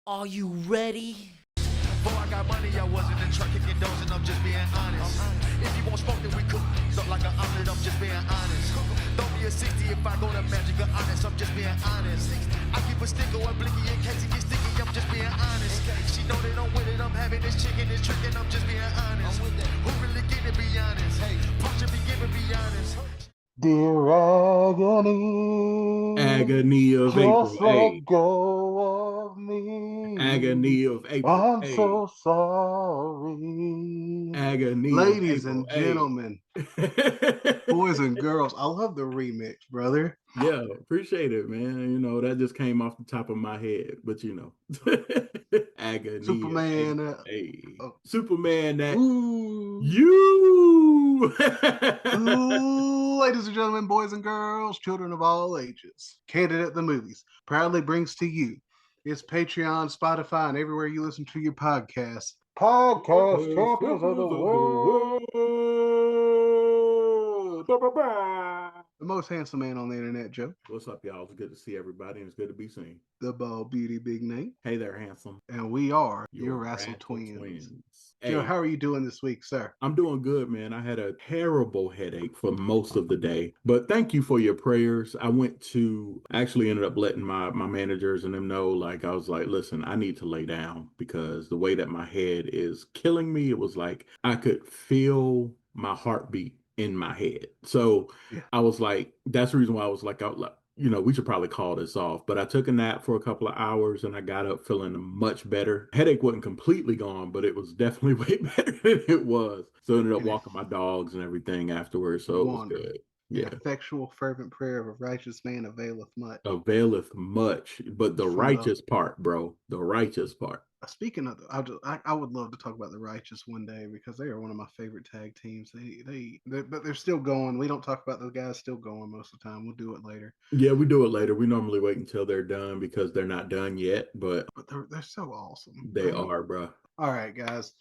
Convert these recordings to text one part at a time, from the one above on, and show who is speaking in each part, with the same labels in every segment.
Speaker 1: Are you ready?
Speaker 2: Before I got money, I was in the truck kicking doors, and I'm just being honest. If you want smoke, then we cook up like an omelet, I'm just being honest. Throw me a 60 if I go to Magic or Honest, I'm just being honest. I keep a stick or a blicky in case it gets sticky, I'm just being honest. She know that I'm with it, I'm having this chicken, this trick, and I'm just being honest. Who really get to be honest? Hey, Punch and be giving, be honest.
Speaker 3: Dear agony,
Speaker 4: Agony of
Speaker 3: just
Speaker 4: April.
Speaker 3: let
Speaker 4: Hey.
Speaker 3: go of me.
Speaker 4: Agony of April.
Speaker 3: I'm
Speaker 4: Hey.
Speaker 3: so sorry.
Speaker 4: Agony
Speaker 3: Ladies
Speaker 4: of April.
Speaker 3: and gentlemen, boys and girls, I love the remix, brother.
Speaker 4: Yeah, appreciate it, man. You know, that just came off the top of my head, but you know. Agony.
Speaker 3: Superman.
Speaker 4: Hey.
Speaker 3: Oh.
Speaker 4: Superman that
Speaker 3: Ooh.
Speaker 4: you.
Speaker 3: Ladies and gentlemen, boys and girls, children of all ages, Candid at the Movies proudly brings to you its Patreon, Spotify, and everywhere you listen to your podcasts. Podcast champions of the world. The most handsome man on the internet, Joe.
Speaker 4: What's up, y'all? It's good to see everybody, and it's good to be seen.
Speaker 3: The Bald Beauty Big Nate.
Speaker 4: Hey there, handsome.
Speaker 3: And we are
Speaker 4: your
Speaker 3: Wrassle twins.
Speaker 4: Hey,
Speaker 3: Joe, how are you doing this week, sir?
Speaker 4: I'm doing good, man. I had a terrible headache for most of the day, but thank you for your prayers. I actually ended up letting my managers and them know, like, I was like, listen, I need to lay down because the way that my head is killing me, it was like I could feel my heartbeat in my head. So yeah. I was like, that's the reason why I was like, we should probably call this off. But I took a nap for a couple of hours and I got up feeling much better. Headache wasn't completely gone, but it was definitely way better than it was. So I ended up walking my dogs and everything afterwards. So it was good. Yeah.
Speaker 3: An effectual, fervent prayer of a righteous man availeth much.
Speaker 4: Availeth much. But the righteous part, bro. The righteous part.
Speaker 3: Speaking of, I would love to talk about the Righteous one day because they are one of my favorite tag teams. But they're still going. We don't talk about those guys still going most of the time. We'll do it later.
Speaker 4: Yeah, we do it later. We normally wait until they're done because they're not done yet. But
Speaker 3: they're so awesome.
Speaker 4: They are, bro.
Speaker 3: All right, guys.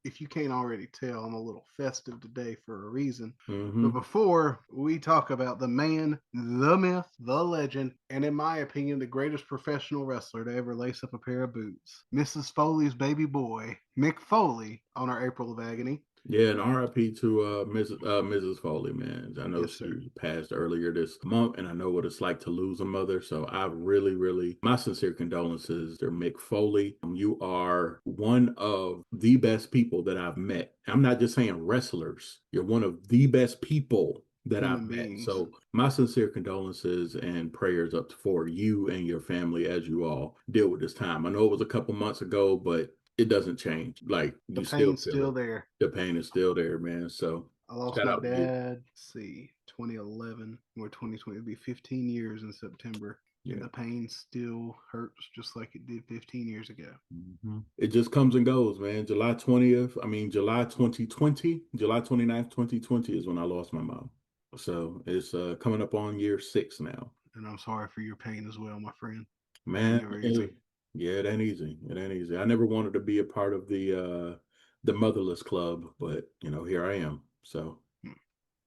Speaker 3: If you can't already tell, I'm a little festive today for a reason.
Speaker 4: Mm-hmm.
Speaker 3: But before we talk about the man, the myth, the legend, and in my opinion, the greatest professional wrestler to ever lace up a pair of boots, Mrs. Foley's baby boy, Mick Foley, on our April of Agony.
Speaker 4: Yeah, and RIP to Mrs. Foley, man. I know she passed earlier this month, and I know what it's like to lose a mother. So I really, my sincere condolences to Mick Foley. You are one of the best people that I've met. I'm not just saying wrestlers. You're one of the best people that I've met. So my sincere condolences and prayers up for you and your family as you all deal with this time. I know it was a couple months ago, but it doesn't change. Like,
Speaker 3: the pain's still there.
Speaker 4: The pain is still there, man. So
Speaker 3: I lost my dad. 2011 or 2020. It'll be 15 years in September. Yeah. And the pain still hurts just like it did 15 years ago.
Speaker 4: Mm-hmm. It just comes and goes, man. July 2020, July 29th, 2020 is when I lost my mom. So it's coming up on year 6 now.
Speaker 3: And I'm sorry for your pain as well, my friend.
Speaker 4: Man, yeah, it ain't easy. It ain't easy. I never wanted to be a part of the motherless club, but here I am. So,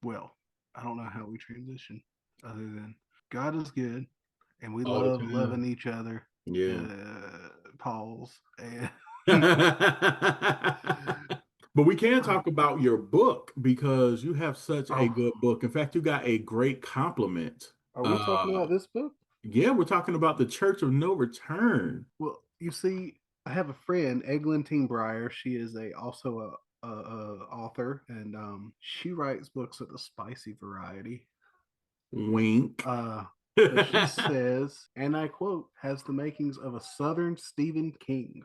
Speaker 3: well, I don't know how we transition other than God is good, and we love loving each other.
Speaker 4: Yeah,
Speaker 3: Pause.
Speaker 4: But we can talk about your book because you have such a good book. In fact, you got a great compliment.
Speaker 3: Are we talking about this book?
Speaker 4: Yeah, we're talking about the Church of No Return.
Speaker 3: Well, you see, I have a friend, Eglantine Breyer. She is also a author, and she writes books of the spicy variety.
Speaker 4: Wink.
Speaker 3: She says, and I quote, has the makings of a Southern Stephen King.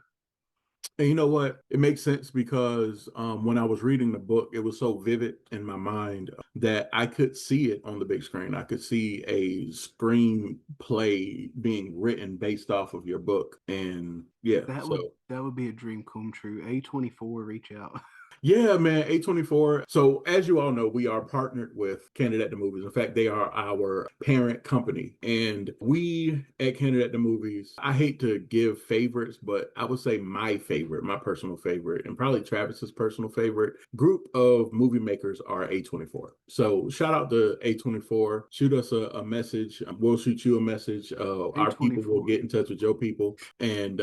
Speaker 4: And you know what? It makes sense because when I was reading the book, it was so vivid in my mind that I could see it on the big screen. I could see a screenplay being written based off of your book. And yeah,
Speaker 3: that would be a dream come true. A24, reach out.
Speaker 4: Yeah, man, A24. So, as you all know, we are partnered with Candid at the Movies. In fact, they are our parent company. And we at Candid at the Movies, I hate to give favorites, but I would say my favorite, my personal favorite, and probably Travis's personal favorite group of movie makers are A24. So, shout out to A24. Shoot us a message. We'll shoot you a message. Our people will get in touch with your people, and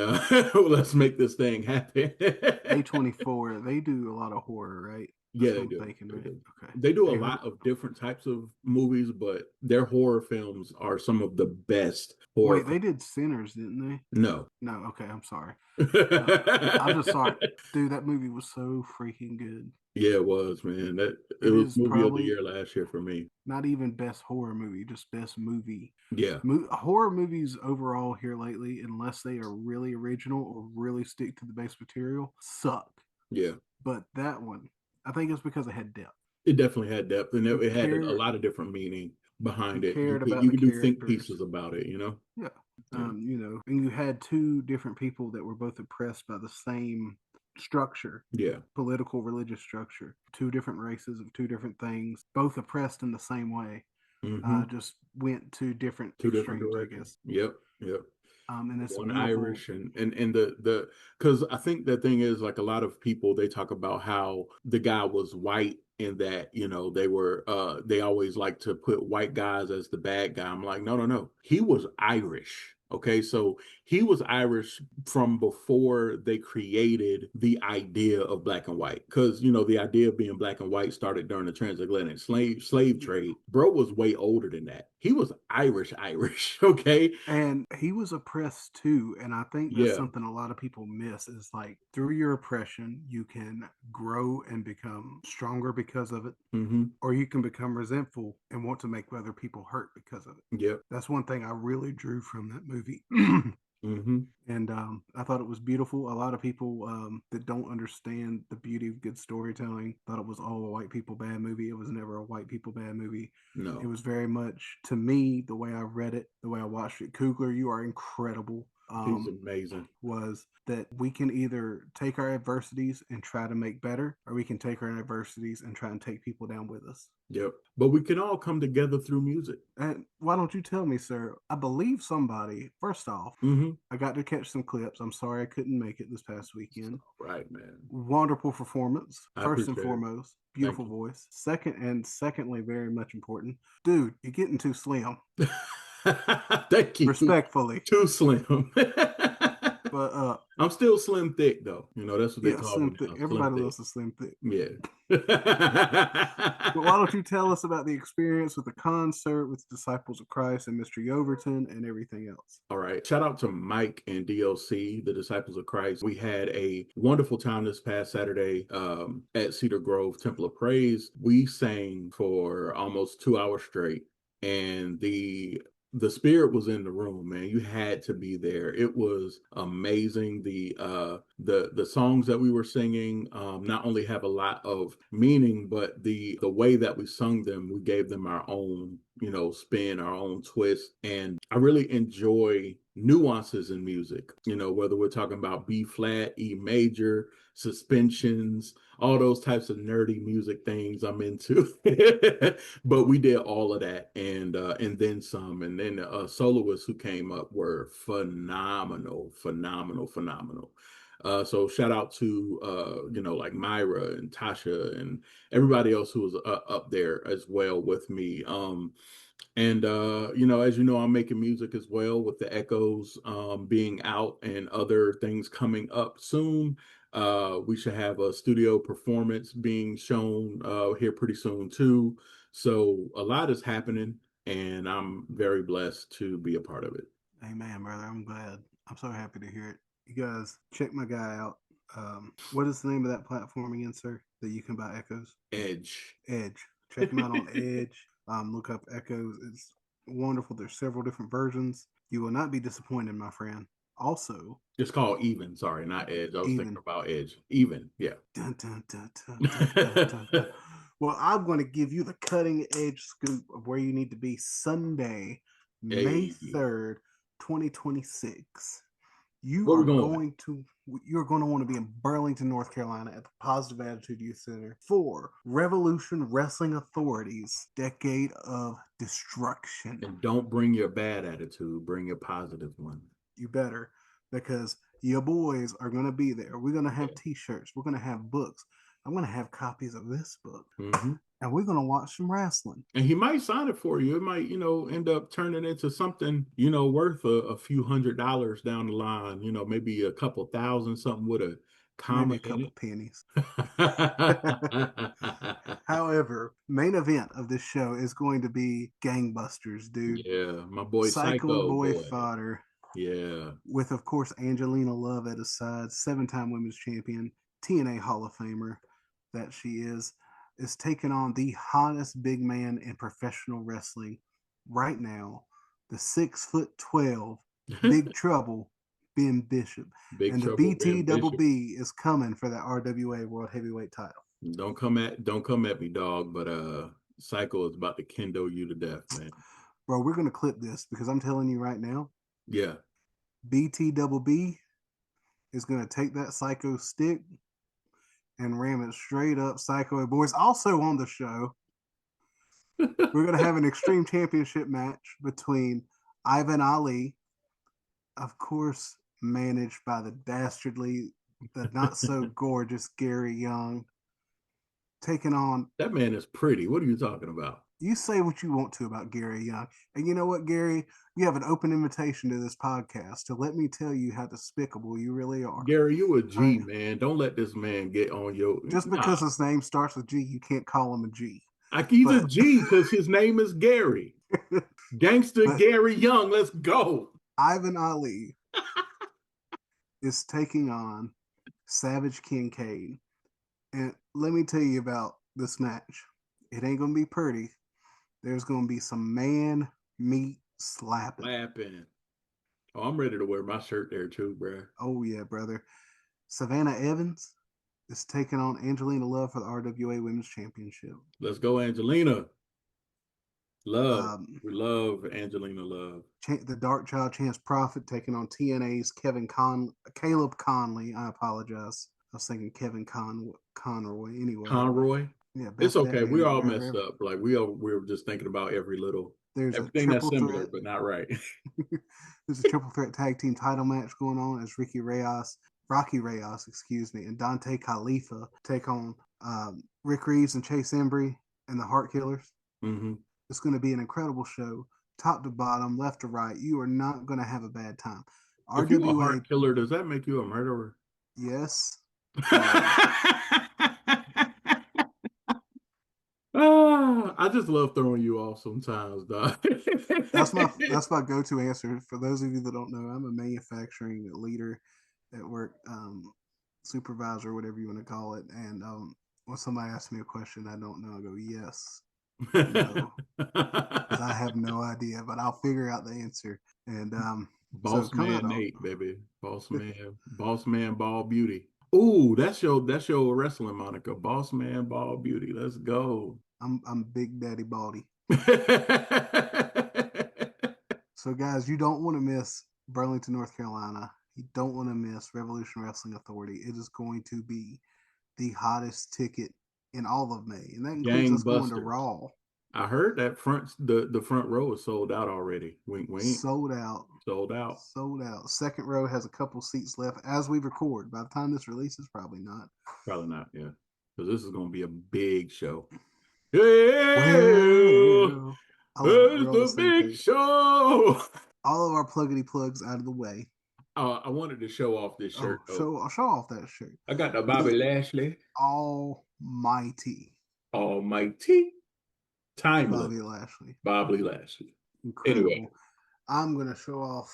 Speaker 4: let's make this thing happen.
Speaker 3: A24, they do a lot of horror, right?
Speaker 4: Yeah,
Speaker 3: That's
Speaker 4: they
Speaker 3: what I'm
Speaker 4: do.
Speaker 3: thinking,
Speaker 4: They
Speaker 3: right?
Speaker 4: do.
Speaker 3: Okay.
Speaker 4: They do a
Speaker 3: They
Speaker 4: lot of different types of movies, but their horror films are some of the best horror
Speaker 3: wait, they
Speaker 4: films.
Speaker 3: did Sinners, didn't they?
Speaker 4: No.
Speaker 3: No, okay, I'm sorry. I'm just sorry. Dude, that movie was so freaking good.
Speaker 4: Yeah, it was, man. It
Speaker 3: It
Speaker 4: was
Speaker 3: is
Speaker 4: movie of the
Speaker 3: probably
Speaker 4: year last year for me.
Speaker 3: not even best horror movie, just best movie.
Speaker 4: Yeah,
Speaker 3: Horror movies overall here lately, unless they are really original or really stick to the base material, suck.
Speaker 4: yeah.
Speaker 3: But that one, I think it's because it had depth.
Speaker 4: It definitely had depth, and
Speaker 3: You
Speaker 4: it had a
Speaker 3: cared,
Speaker 4: lot of different meaning
Speaker 3: you
Speaker 4: behind it.
Speaker 3: cared about
Speaker 4: You
Speaker 3: the
Speaker 4: could do think
Speaker 3: characters.
Speaker 4: pieces about it, you know?
Speaker 3: Yeah.
Speaker 4: Yeah.
Speaker 3: And you had two different people that were both oppressed by the same structure,
Speaker 4: Yeah.
Speaker 3: political, religious structure, two different races of two different things, both oppressed in the same way.
Speaker 4: Mm-hmm.
Speaker 3: Just went to different
Speaker 4: Two different
Speaker 3: extremes, I
Speaker 4: directions.
Speaker 3: guess.
Speaker 4: Yep. Yep.
Speaker 3: And it's a
Speaker 4: One
Speaker 3: beautiful.
Speaker 4: Irish and the because I think the thing is like a lot of people they talk about how the guy was white and that they were they always like to put white guys as the bad guy. I'm like, no, he was Irish. Okay, so he was Irish from before they created the idea of black and white. Because the idea of being black and white started during the transatlantic slave trade. Bro was way older than that. He was Irish, okay?
Speaker 3: And he was oppressed too. And I think that's
Speaker 4: Yeah.
Speaker 3: something a lot of people miss is like through your oppression, you can grow and become stronger because of it,
Speaker 4: Mm-hmm.
Speaker 3: or you can become resentful and want to make other people hurt because of it.
Speaker 4: Yep.
Speaker 3: That's one thing I really drew from that movie.
Speaker 4: Mm-hmm.
Speaker 3: And I thought it was beautiful. A lot of people that don't understand the beauty of good storytelling thought it was all a white people bad movie. It was never a white people bad movie.
Speaker 4: No.
Speaker 3: It was very much, to me, the way I read it, the way I watched it. Kugler, you are incredible.
Speaker 4: He's amazing.
Speaker 3: Was that we can either take our adversities and try to make better, or we can take our adversities and try and take people down with us.
Speaker 4: Yep. But we can all come together through music.
Speaker 3: And why don't you tell me, sir? I believe somebody, first off,
Speaker 4: Mm-hmm.
Speaker 3: I got to catch some clips. I'm sorry I couldn't make it this past weekend.
Speaker 4: Right, man.
Speaker 3: Wonderful performance,
Speaker 4: I
Speaker 3: first and
Speaker 4: appreciate it.
Speaker 3: foremost. Beautiful
Speaker 4: Thank
Speaker 3: voice. Secondly, very much important. Dude, you're getting too slim.
Speaker 4: you. Thank you.
Speaker 3: Respectfully.
Speaker 4: Too slim.
Speaker 3: But
Speaker 4: I'm still slim thick though. That's what they
Speaker 3: yeah,
Speaker 4: call
Speaker 3: slim
Speaker 4: me
Speaker 3: thick.
Speaker 4: now. Slim
Speaker 3: Everybody
Speaker 4: thick.
Speaker 3: loves a slim thick.
Speaker 4: Yeah.
Speaker 3: But why don't you tell us about the experience with the concert with Disciples of Christ and Mr. Yoverton and everything else?
Speaker 4: All right. Shout out to Mike and DLC, the Disciples of Christ. We had a wonderful time this past Saturday at Cedar Grove Temple of Praise. We sang for almost 2 hours straight, and the spirit was in the room, man. You had to be there. It was amazing. The songs that we were singing not only have a lot of meaning, but the way that we sung them, we gave them our own spin, our own twist. And I really enjoy nuances in music, whether we're talking about B flat, E major, suspensions, all those types of nerdy music things I'm into. But we did all of that and then some. And then the soloists who came up were phenomenal. So shout out to like Myra and Tasha and everybody else who was up there as well with me. And as you know, I'm making music as well with the Echoes being out and other things coming up soon. We should have a studio performance being shown here pretty soon too. So a lot is happening, and I'm very blessed to be a part of it.
Speaker 3: Amen, brother. I'm glad. I'm so happy to hear it. You guys, check my guy out. What is the name of that platform again, sir, that you can buy Echoes?
Speaker 4: Edge.
Speaker 3: Check him out on Edge. Look up Echoes. It's wonderful. There's several different versions. You will not be disappointed, my friend. Also,
Speaker 4: it's called Even. Sorry, not Edge. I was
Speaker 3: Even.
Speaker 4: thinking about Edge. Even. Yeah.
Speaker 3: Dun, dun, dun, dun, dun, dun, dun, dun. Well, I'm going to give you the cutting edge scoop of where you need to be Sunday, May 3rd, 2026.
Speaker 4: Where we going?
Speaker 3: You're going to want to be in Burlington, North Carolina at the Positive Attitude Youth Center for Revolution Wrestling Authority's Decade of Destruction.
Speaker 4: And don't bring your bad attitude, bring your positive one.
Speaker 3: You better, because your boys are going to be there. We're going to have t-shirts. We're going to have books. I'm going to have copies of this book.
Speaker 4: Mm-hmm.
Speaker 3: And we're going to watch some wrestling.
Speaker 4: And he might sign it for you. It might, end up turning into something, worth a few $100s down the line. Maybe a couple thousand, something with a comma
Speaker 3: Maybe a couple pennies.
Speaker 4: it.
Speaker 3: However, main event of this show is going to be gangbusters, dude.
Speaker 4: Yeah, my boy
Speaker 3: Psycho boy fodder.
Speaker 4: Yeah.
Speaker 3: With, of course, Angelina Love at his side, 7-time women's champion, TNA Hall of Famer that she is taking on the hottest big man in professional wrestling right now, the 6'12" Big Trouble, Ben Bishop. And the BTBB is coming for the RWA World Heavyweight title.
Speaker 4: Don't come at me, dog, but Psycho is about to kendo you to death, man.
Speaker 3: Bro, we're gonna clip this because I'm telling you right now.
Speaker 4: Yeah.
Speaker 3: BTBB is gonna take that Psycho stick and ram it straight up Psycho boys. Also on the show, we're going to have an Extreme Championship match between Ivan Ali, of course, managed by the dastardly, the not so gorgeous Gary Young, taking on...
Speaker 4: That man is pretty. What are you talking about?
Speaker 3: You say what you want to about Gary Young. And you know what, Gary? You have an open invitation to this podcast to let me tell you how despicable you really are.
Speaker 4: Gary, you a G, man. Don't let this man get on your...
Speaker 3: Just because his name starts with G, you can't call him a G.
Speaker 4: He's a G because his name is Gary. Gangster Gary Young, let's go.
Speaker 3: Ivan Ali is taking on Savage Kincaid. And let me tell you about this match. It ain't going to be pretty. There's going to be some man meat slapping.
Speaker 4: Oh, I'm ready to wear my shirt there too, bro.
Speaker 3: Oh, yeah, brother. Savannah Evans is taking on Angelina Love for the RWA Women's Championship.
Speaker 4: Let's go, Angelina. Love. We love Angelina Love.
Speaker 3: The Dark Child Chance Prophet taking on TNA's Caleb Conley. I apologize. I was thinking Kevin Conroy. Anyway.
Speaker 4: Conroy?
Speaker 3: Yeah,
Speaker 4: it's okay. We all messed up. Like we were just thinking about everything that's similar, but not right.
Speaker 3: There's a triple threat tag team title match going on as Rocky Reyes, and Dante Khalifa take on Rick Reeves and Chase Embry and the Heart Killers.
Speaker 4: Mm-hmm.
Speaker 3: It's going to be an incredible show, top to bottom, left to right. You are not going to have a bad time.
Speaker 4: If you're a heart killer, does that make you a murderer?
Speaker 3: Yes.
Speaker 4: I just love throwing you off sometimes, dog.
Speaker 3: That's my go-to answer. For those of you that don't know, I'm a manufacturing leader at work, supervisor, whatever you want to call it. And when somebody asks me a question I don't know, I go, yes. No. I have no idea, but I'll figure out the answer. And
Speaker 4: Boss Man Nate, baby. Boss Man Ball Beauty. Ooh, that's your wrestling moniker. Boss Man Ball Beauty. Let's go.
Speaker 3: I'm Big Daddy Baldy. So guys, you don't want to miss Burlington, North Carolina. You don't want to miss Revolution Wrestling Authority. It is going to be the hottest ticket in all of May, and that includes us going to Raw.
Speaker 4: I heard that the front row is sold out already. Wink, wink.
Speaker 3: Sold out. Second row has a couple seats left as we record. By the time this releases, probably not.
Speaker 4: Yeah. Because this is going to be a big show. Well, it's the big show.
Speaker 3: All of our pluggity plugs out of the way.
Speaker 4: I wanted to show off this shirt.
Speaker 3: Show off that shirt.
Speaker 4: I got the Bobby Lashley.
Speaker 3: Almighty.
Speaker 4: Timeless. Bobby Lashley.
Speaker 3: Incredible.
Speaker 4: Anyway.
Speaker 3: I'm going to show off.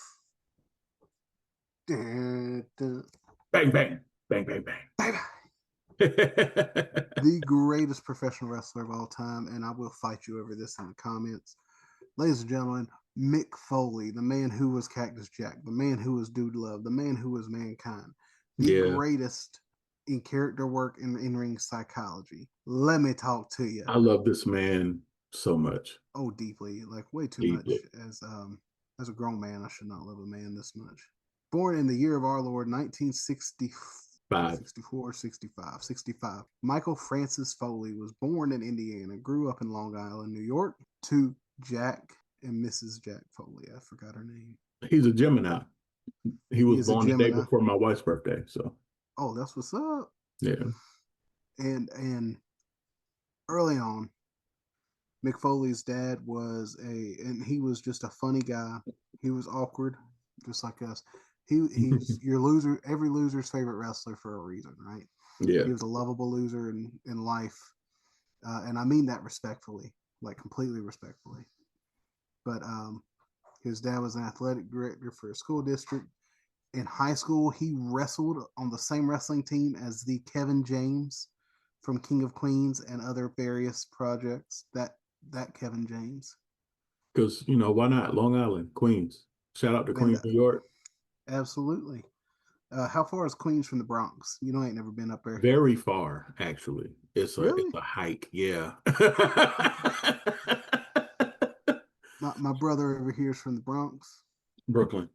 Speaker 3: Bang,
Speaker 4: bang. Bang, bang.
Speaker 3: Bye-bye. The greatest professional wrestler of all time, and I will fight you over this in the comments. Ladies and gentlemen, Mick Foley, the man who was Cactus Jack, the man who was Dude Love, the man who was Mankind, the greatest in character work and in-ring psychology. Let me talk to you.
Speaker 4: I love this man so much.
Speaker 3: Oh, deeply, like way too much. As a grown man, I should not love a man this much. Born in the year of our Lord 1965.
Speaker 4: 5.
Speaker 3: 65. Michael Francis Foley was born in Indiana, grew up in Long Island, New York, to Jack and Mrs. Jack Foley. I forgot her name.
Speaker 4: He's a Gemini. He was
Speaker 3: is a
Speaker 4: born the day
Speaker 3: Gemini.
Speaker 4: before my wife's birthday. So,
Speaker 3: Oh, that's what's up.
Speaker 4: yeah.
Speaker 3: And early on, Mick Foley's dad and he was just a funny guy. He was awkward, just like us. He's your loser, every loser's favorite wrestler for a reason, right?
Speaker 4: Yeah.
Speaker 3: He was a lovable loser in life. And I mean that respectfully, like completely respectfully. But his dad was an athletic director for a school district. In high school, he wrestled on the same wrestling team as the Kevin James from King of Queens and other various projects. That Kevin James.
Speaker 4: Because, why not? Long Island, Queens. Shout out to
Speaker 3: And
Speaker 4: Queens, New York.
Speaker 3: absolutely. How far is Queens from the Bronx? You know, I ain't never been up there.
Speaker 4: Very far, actually. It's
Speaker 3: Really?
Speaker 4: a hike. Yeah.
Speaker 3: My brother over here is from the Bronx.
Speaker 4: Brooklyn.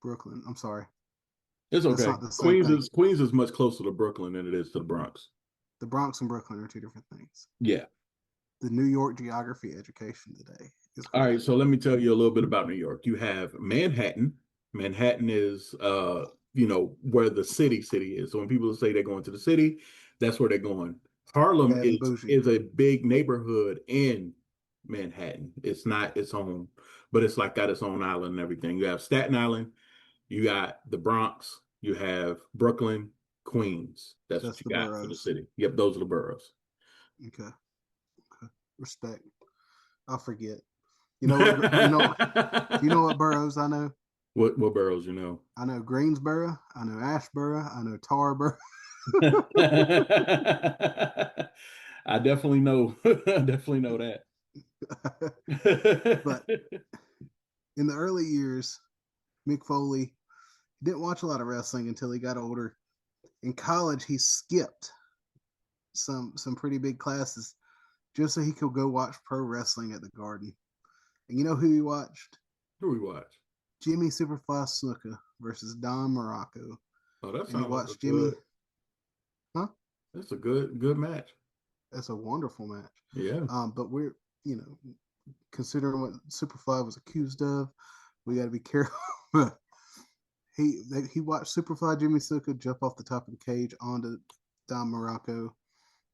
Speaker 3: Brooklyn. I'm sorry.
Speaker 4: It's
Speaker 3: That's
Speaker 4: okay.
Speaker 3: not the same thing.
Speaker 4: Queens is much closer to Brooklyn than it is to the Bronx.
Speaker 3: The Bronx and Brooklyn are two different things.
Speaker 4: Yeah.
Speaker 3: The New York geography education today.
Speaker 4: All right, so let me tell you a little bit about New York. You have Manhattan. Manhattan is where the city is. So when people say they're going to the city, that's where they're going. Harlem
Speaker 3: Bad and bougie.
Speaker 4: is a big neighborhood in Manhattan. It's not its own, but it's like got its own island and everything. You have Staten Island, you got the Bronx, you have Brooklyn, Queens. That's what you
Speaker 3: the
Speaker 4: got
Speaker 3: boroughs.
Speaker 4: for the city. Yep, those are the boroughs.
Speaker 3: Okay. Respect. I'll forget. You know what boroughs I know?
Speaker 4: What boroughs you know?
Speaker 3: I know Greensboro, I know Ashboro, I know Tarboro.
Speaker 4: I definitely know that.
Speaker 3: But in the early years, Mick Foley didn't watch a lot of wrestling until he got older. In college, he skipped some pretty big classes just so he could go watch pro wrestling at the Garden. And you know who he watched?
Speaker 4: Who we watch?
Speaker 3: Jimmy Superfly Snuka versus Don Morocco.
Speaker 4: Oh, that
Speaker 3: And he
Speaker 4: sounds
Speaker 3: watched
Speaker 4: like
Speaker 3: Jimmy.
Speaker 4: good.
Speaker 3: Huh?
Speaker 4: That's a good match.
Speaker 3: That's a wonderful match.
Speaker 4: Yeah.
Speaker 3: But we're considering what Superfly was accused of, we got to be careful. He watched Superfly Jimmy Snuka jump off the top of the cage onto Don Morocco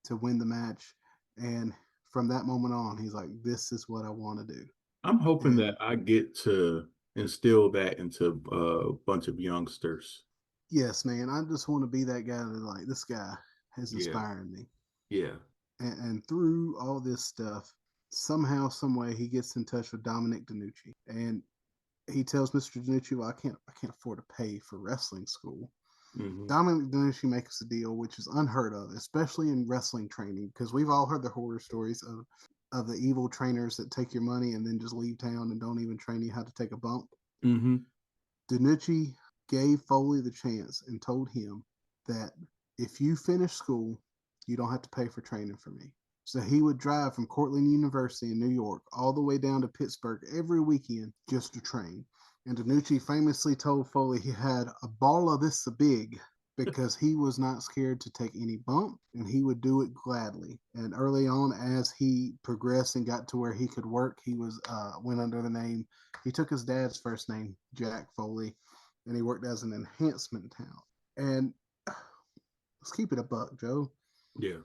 Speaker 3: to win the match, and from that moment on, he's like, "This is what I want to do."
Speaker 4: I'm hoping that I get to instill that into a bunch of youngsters.
Speaker 3: Yes, man. I just want to be that guy that like this guy has inspired me.
Speaker 4: Yeah.
Speaker 3: And through all this stuff, somehow, some way, he gets in touch with Dominic DeNucci, and he tells Mr. DeNucci, "Well, I can't afford to pay for wrestling school."
Speaker 4: Mm-hmm.
Speaker 3: Dominic DeNucci makes a deal, which is unheard of, especially in wrestling training, because we've all heard the horror stories of the evil trainers that take your money and then just leave town and don't even train you how to take a bump.
Speaker 4: Mm-hmm.
Speaker 3: DeNucci gave Foley the chance and told him that if you finish school, you don't have to pay for training for me. So he would drive from Cortland University in New York all the way down to Pittsburgh every weekend just to train. And DeNucci famously told Foley he had a ball of this big because he was not scared to take any bump and he would do it gladly. And early on, as he progressed and got to where he could work, he went under the name. He took his dad's first name, Jack Foley, and he worked as an enhancement talent. And let's keep it a buck, Joe.
Speaker 4: Yeah.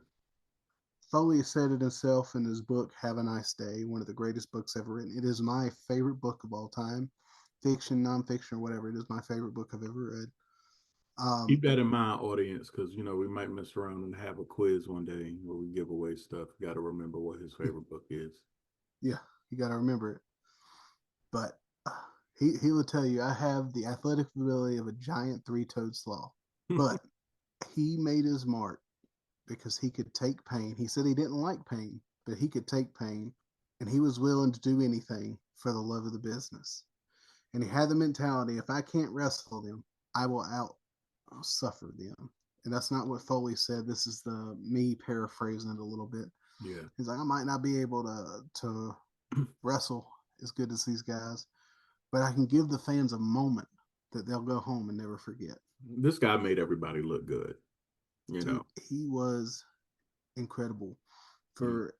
Speaker 3: Foley said it himself in his book, Have a Nice Day, one of the greatest books ever written. It is my favorite book of all time. Fiction, nonfiction, or whatever. It is my favorite book I've ever read.
Speaker 4: Keep that in mind, audience, because we might mess around and have a quiz one day where we give away stuff. Got to remember what his favorite book is.
Speaker 3: Yeah, you got to remember it. But he will tell you, I have the athletic ability of a giant three-toed sloth. But he made his mark because he could take pain. He said he didn't like pain, but he could take pain, and he was willing to do anything for the love of the business. And he had the mentality, if I can't wrestle them, I will suffer them. And that's not what Foley said. This is me paraphrasing it a little bit.
Speaker 4: Yeah.
Speaker 3: He's like, I might not be able to wrestle as good as these guys, but I can give the fans a moment that they'll go home and never forget.
Speaker 4: This guy made everybody look good, you
Speaker 3: Dude,
Speaker 4: know.
Speaker 3: he was incredible.
Speaker 4: Mm.
Speaker 3: For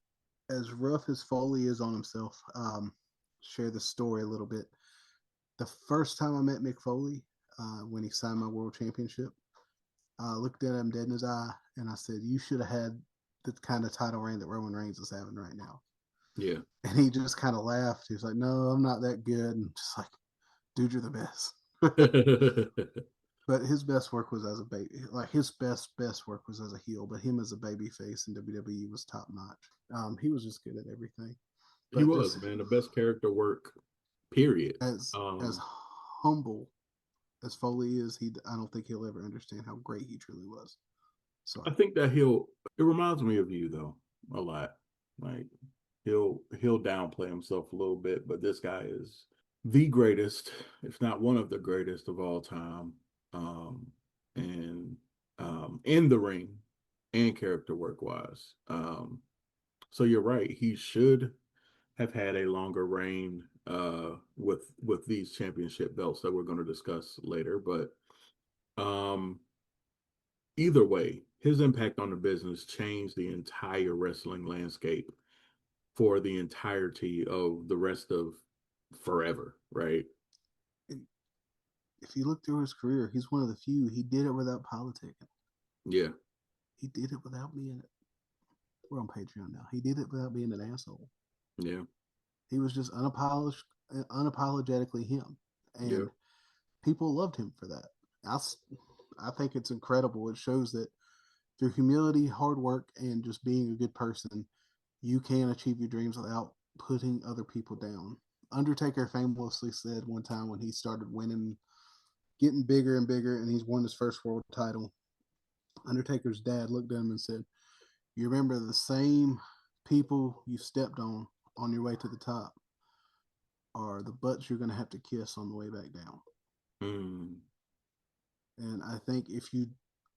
Speaker 3: as rough as Foley is on himself, share the story a little bit. The first time I met Mick Foley, when he signed my world championship, I looked at him dead in his eye and I said, "You should have had the kind of title reign that Roman Reigns is having right now."
Speaker 4: Yeah.
Speaker 3: And he just kind of laughed. He was like, "No, I'm not that good." And just like, dude, you're the best. But his best work was as a baby. Like his best work was as a heel. But him as a baby face in WWE was top notch. He was just good at everything.
Speaker 4: He
Speaker 3: But
Speaker 4: was,
Speaker 3: just
Speaker 4: man, the best character work, period.
Speaker 3: as humble as Foley is, I don't think he'll ever understand how great he truly was.
Speaker 4: I
Speaker 3: Sorry.
Speaker 4: think that it reminds me of you though, a lot. Like he'll downplay himself a little bit, but this guy is the greatest, if not one of the greatest of all time. Um, and in the ring and character work wise. So you're right. He should have had a longer reign with these championship belts that we're going to discuss later. But um, either way, his impact on the business changed the entire wrestling landscape for the entirety of the rest of forever, right?
Speaker 3: And if you look through his career, he's one of the few. He did it without politicking.
Speaker 4: Yeah,
Speaker 3: He did it without being. We're on Patreon now. He did it without being an asshole.
Speaker 4: yeah,
Speaker 3: He was just unapologetically him,
Speaker 4: yeah.
Speaker 3: and people loved him for that. I, I think it's incredible. It shows that through humility, hard work, and just being a good person, you can achieve your dreams without putting other people down. Undertaker famously said one time when he started winning, getting bigger and bigger, and he's won his first world title. Undertaker's dad looked at him and said, "You remember the same people you stepped on your way to the top are the butts you're going to have to kiss on the way back down."
Speaker 4: Mm,
Speaker 3: And I think if you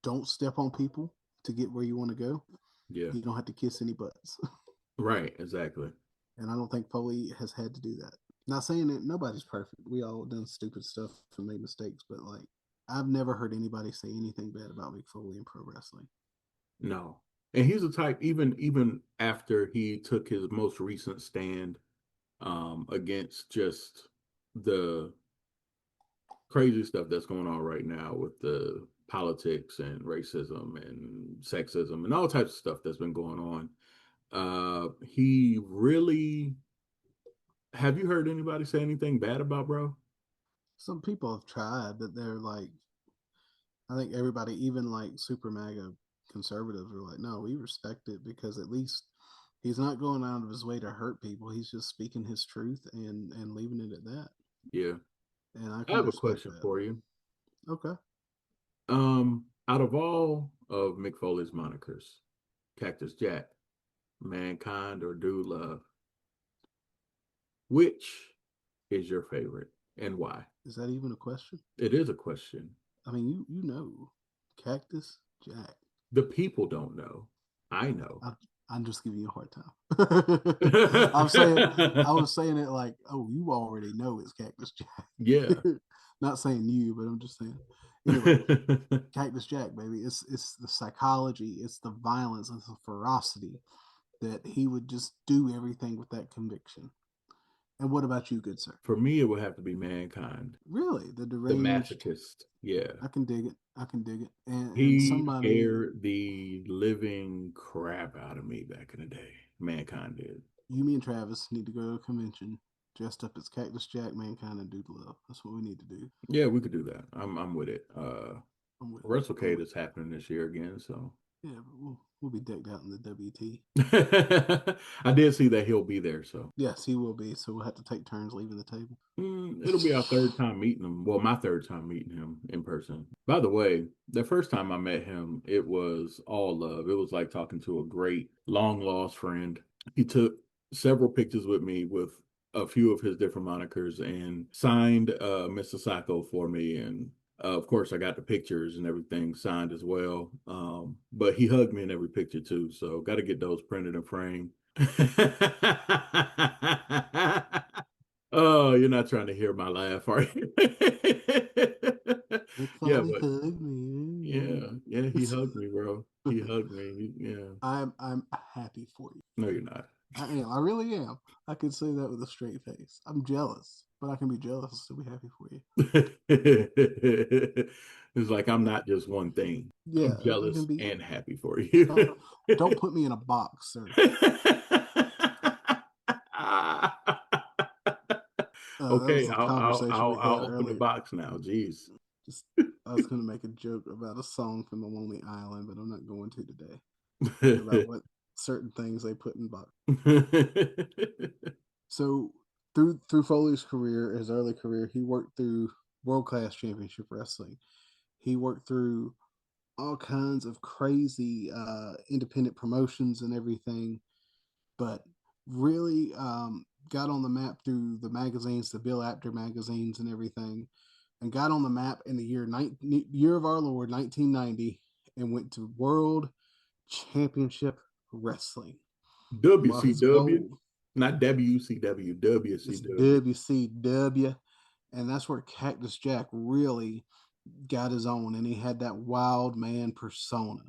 Speaker 3: don't step on people to get where you want to go,
Speaker 4: yeah,
Speaker 3: you don't have to kiss any butts.
Speaker 4: right, exactly.
Speaker 3: And I don't think Foley has had to do that. Not saying that nobody's perfect. We all done stupid stuff and made mistakes, but like I've never heard anybody say anything bad about Mick Foley in pro wrestling.
Speaker 4: No. And he's the type, even after he took his most recent stand against just the crazy stuff that's going on right now with the politics and racism and sexism and all types of stuff that's been going on. He really, have you heard anybody say anything bad about bro?
Speaker 3: Some people have tried that they're like, I think everybody, even like super MAGA conservatives, are like, no, we respect it because at least he's not going out of his way to hurt people. He's just speaking his truth and leaving it at that.
Speaker 4: Yeah.
Speaker 3: And I
Speaker 4: I
Speaker 3: can
Speaker 4: have a
Speaker 3: respect
Speaker 4: question
Speaker 3: that.
Speaker 4: for you.
Speaker 3: Okay.
Speaker 4: Out of all of Mick Foley's monikers, Cactus Jack, Mankind, or Dude Love, which is your favorite and why?
Speaker 3: Is that even a question?
Speaker 4: It is a question.
Speaker 3: I mean, you know, Cactus Jack.
Speaker 4: The people don't know. I know.
Speaker 3: I, I'm just giving you a hard time. I'm saying I was saying it like, oh, you already know it's Cactus
Speaker 4: Yeah.
Speaker 3: Jack. Not saying you, but I'm just saying. Anyway, Cactus Jack, baby. It's the psychology, it's the violence, it's the ferocity that he would just do everything with that conviction. And what about you, good sir?
Speaker 4: For me, it would have to be Mankind,
Speaker 3: Really, the
Speaker 4: the
Speaker 3: deranged.
Speaker 4: masochist. Yeah.
Speaker 3: I can dig it. I can dig it. And
Speaker 4: He
Speaker 3: somebody,
Speaker 4: scared the living crap out of me back in the day. Mankind did.
Speaker 3: you, me, and Travis need to go to a convention dressed up as Cactus Jack, Mankind, and Dude Love. That's what we need to do.
Speaker 4: Yeah, we could do that. I'm with it.
Speaker 3: I'm with it. I'm
Speaker 4: WrestleCade
Speaker 3: with
Speaker 4: is happening this year again, so
Speaker 3: it. Yeah, but we'll be decked out in the WT.
Speaker 4: I did see that he'll be there, so
Speaker 3: Yes, he will be. So we'll have to take turns leaving the table.
Speaker 4: it'll be our third time meeting him. Well, my third time meeting him in person. By the way, the first time I met him, it was all love. It was like talking to a great long lost friend. He took several pictures with me with a few of his different monikers and signed Mr. Sacco for me. And of course, I got the pictures and everything signed as well. But he hugged me in every picture too. So got to get those printed and framed. Oh, you're not trying to hear my laugh, are you?
Speaker 3: Mick
Speaker 4: Yeah,
Speaker 3: Foley
Speaker 4: but
Speaker 3: hug me.
Speaker 4: yeah, he hugged me, bro. He hugged me. Yeah.
Speaker 3: I'm happy for you.
Speaker 4: No, you're not.
Speaker 3: I am. I really am. I can say that with a straight face. I'm jealous, but I can be jealous and still be happy for you.
Speaker 4: It's like I'm not just one thing.
Speaker 3: Yeah,
Speaker 4: I'm
Speaker 3: I can
Speaker 4: jealous
Speaker 3: be.
Speaker 4: and happy for
Speaker 3: Don't
Speaker 4: you.
Speaker 3: don't put me in a box, sir. That was
Speaker 4: Okay,
Speaker 3: a
Speaker 4: I'll
Speaker 3: conversation
Speaker 4: I'll
Speaker 3: we
Speaker 4: I'll
Speaker 3: had
Speaker 4: open the
Speaker 3: earlier.
Speaker 4: box now. Jeez.
Speaker 3: Just I was going to make a joke about a song from the Lonely Island, but I'm not going to today. About what certain things they put in box. So through Foley's career, his early career, he worked through world class championship wrestling. He worked through all kinds of crazy independent promotions and everything, but really got on the map through the magazines, the Bill Apter magazines, and everything, and got on the map in the year of our Lord 1990, and went to World Championship Wrestling. While his
Speaker 4: WCW,
Speaker 3: goal
Speaker 4: not WCW,
Speaker 3: is
Speaker 4: WCW.
Speaker 3: WCW, and that's where Cactus Jack really got his own, and he had that wild man persona.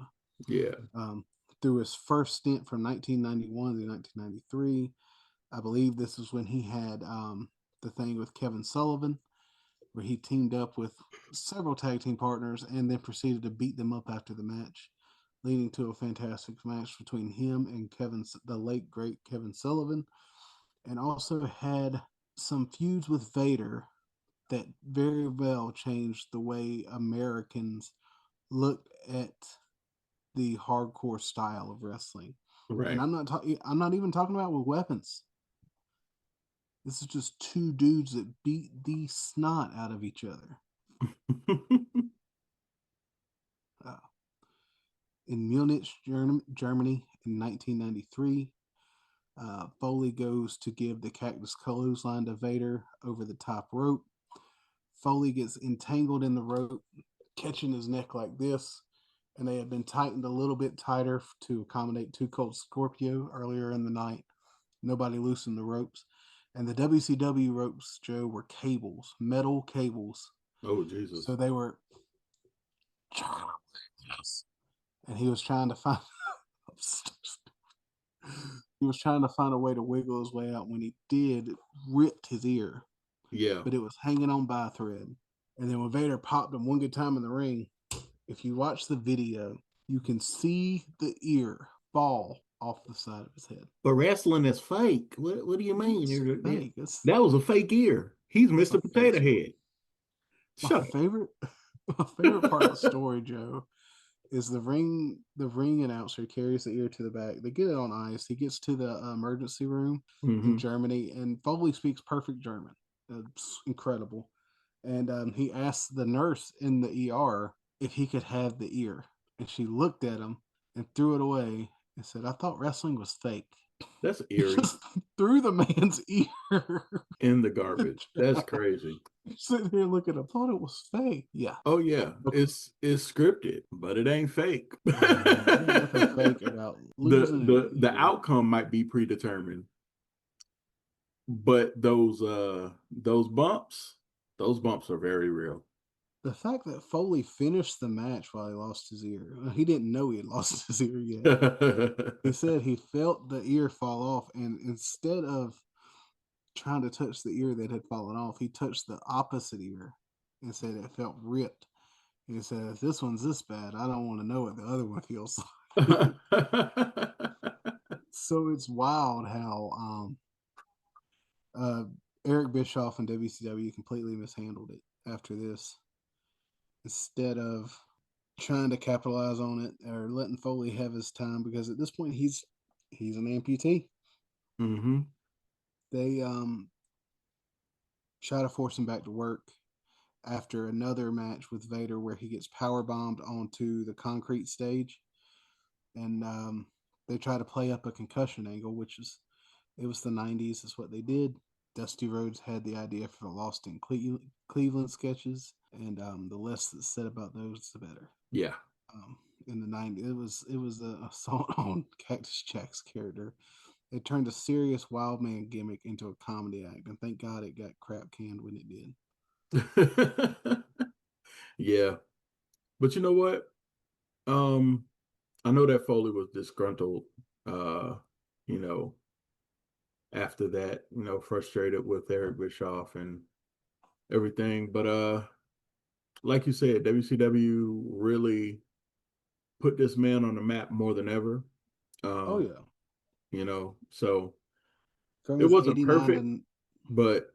Speaker 4: Yeah,
Speaker 3: Um, Through his first stint from 1991 to 1993, I believe this is when he had the thing with Kevin Sullivan, where he teamed up with several tag team partners and then proceeded to beat them up after the match, leading to a fantastic match between him and the late great Kevin Sullivan, and also had some feuds with Vader that very well changed the way Americans looked at the hardcore style of wrestling. And
Speaker 4: right.
Speaker 3: I'm not even talking about with weapons. This is just two dudes that beat the snot out of each other. Uh, in Munich, Germany in 1993, Foley goes to give the cactus clothesline to Vader over the top rope. Foley gets entangled in the rope, catching his neck like this, and they had been tightened a little bit tighter to accommodate Too Cold Scorpio earlier in the night. Nobody loosened the ropes. And the WCW ropes, Joe, were cables, metal cables.
Speaker 4: Oh Jesus.
Speaker 3: So they were, and he was trying to find, he was trying to find a way to wiggle his way out. When he did, ripped his ear,
Speaker 4: Yeah.
Speaker 3: but it was hanging on by a thread. And then when Vader popped him one good time in the ring, if you watch the video, you can see the ear fall off the side of his head.
Speaker 4: But wrestling is fake. What do you mean?
Speaker 3: It's fake. It's
Speaker 4: That was a fake ear. He's
Speaker 3: a
Speaker 4: Mr.
Speaker 3: fake
Speaker 4: Potato
Speaker 3: story.
Speaker 4: Head.
Speaker 3: My
Speaker 4: Shut
Speaker 3: favorite, my favorite part of the story, Joe, is the ring announcer carries the ear to the back. They get it on ice. He gets to the emergency room
Speaker 4: up.
Speaker 3: in Germany, and Foley speaks perfect German. It's incredible. And he asked the nurse in the ER if he could have the ear, and she looked at him and threw it away and said, "I thought wrestling was fake."
Speaker 4: That's
Speaker 3: He
Speaker 4: eerie.
Speaker 3: just threw the man's ear
Speaker 4: In the
Speaker 3: in the
Speaker 4: garbage. That's
Speaker 3: trash.
Speaker 4: crazy.
Speaker 3: Sitting here looking, I thought it was fake. Yeah.
Speaker 4: Oh yeah, it's scripted, but it ain't fake.
Speaker 3: There ain't nothing fake
Speaker 4: the
Speaker 3: about losing an
Speaker 4: the
Speaker 3: ear.
Speaker 4: outcome might be predetermined, but those bumps are very real.
Speaker 3: The fact that Foley finished the match while he lost his ear, he didn't know he had lost his ear yet. He said he felt the ear fall off, and instead of trying to touch the ear that had fallen off, he touched the opposite ear and said it felt ripped. He said, "If this one's this bad, I don't want to know what the other one feels like." So it's wild how uh, Eric Bischoff and WCW completely mishandled it after this. Instead of trying to capitalize on it or letting Foley have his time, because at this point he's an amputee.
Speaker 4: hmm
Speaker 3: They try to force him back to work after another match with Vader where he gets power bombed onto the concrete stage, and they try to play up a concussion angle, which is it was the '90s. Is what they did. Dusty Rhodes had the idea for the Lost in Cleveland sketches, and the less that's said about those, the better.
Speaker 4: Yeah.
Speaker 3: In the '90s, it was a song on Cactus Jack's character. It turned a serious wild man gimmick into a comedy act, and thank God it got crap canned when it did.
Speaker 4: Yeah. But you know what? Um, I know that Foley was disgruntled, you know, after that, frustrated with Eric Bischoff and everything. But like you said, WCW really put this man on the map more than ever.
Speaker 3: Oh
Speaker 4: Um,
Speaker 3: yeah,
Speaker 4: so
Speaker 3: from
Speaker 4: it
Speaker 3: his
Speaker 4: wasn't
Speaker 3: '89
Speaker 4: perfect,
Speaker 3: to
Speaker 4: but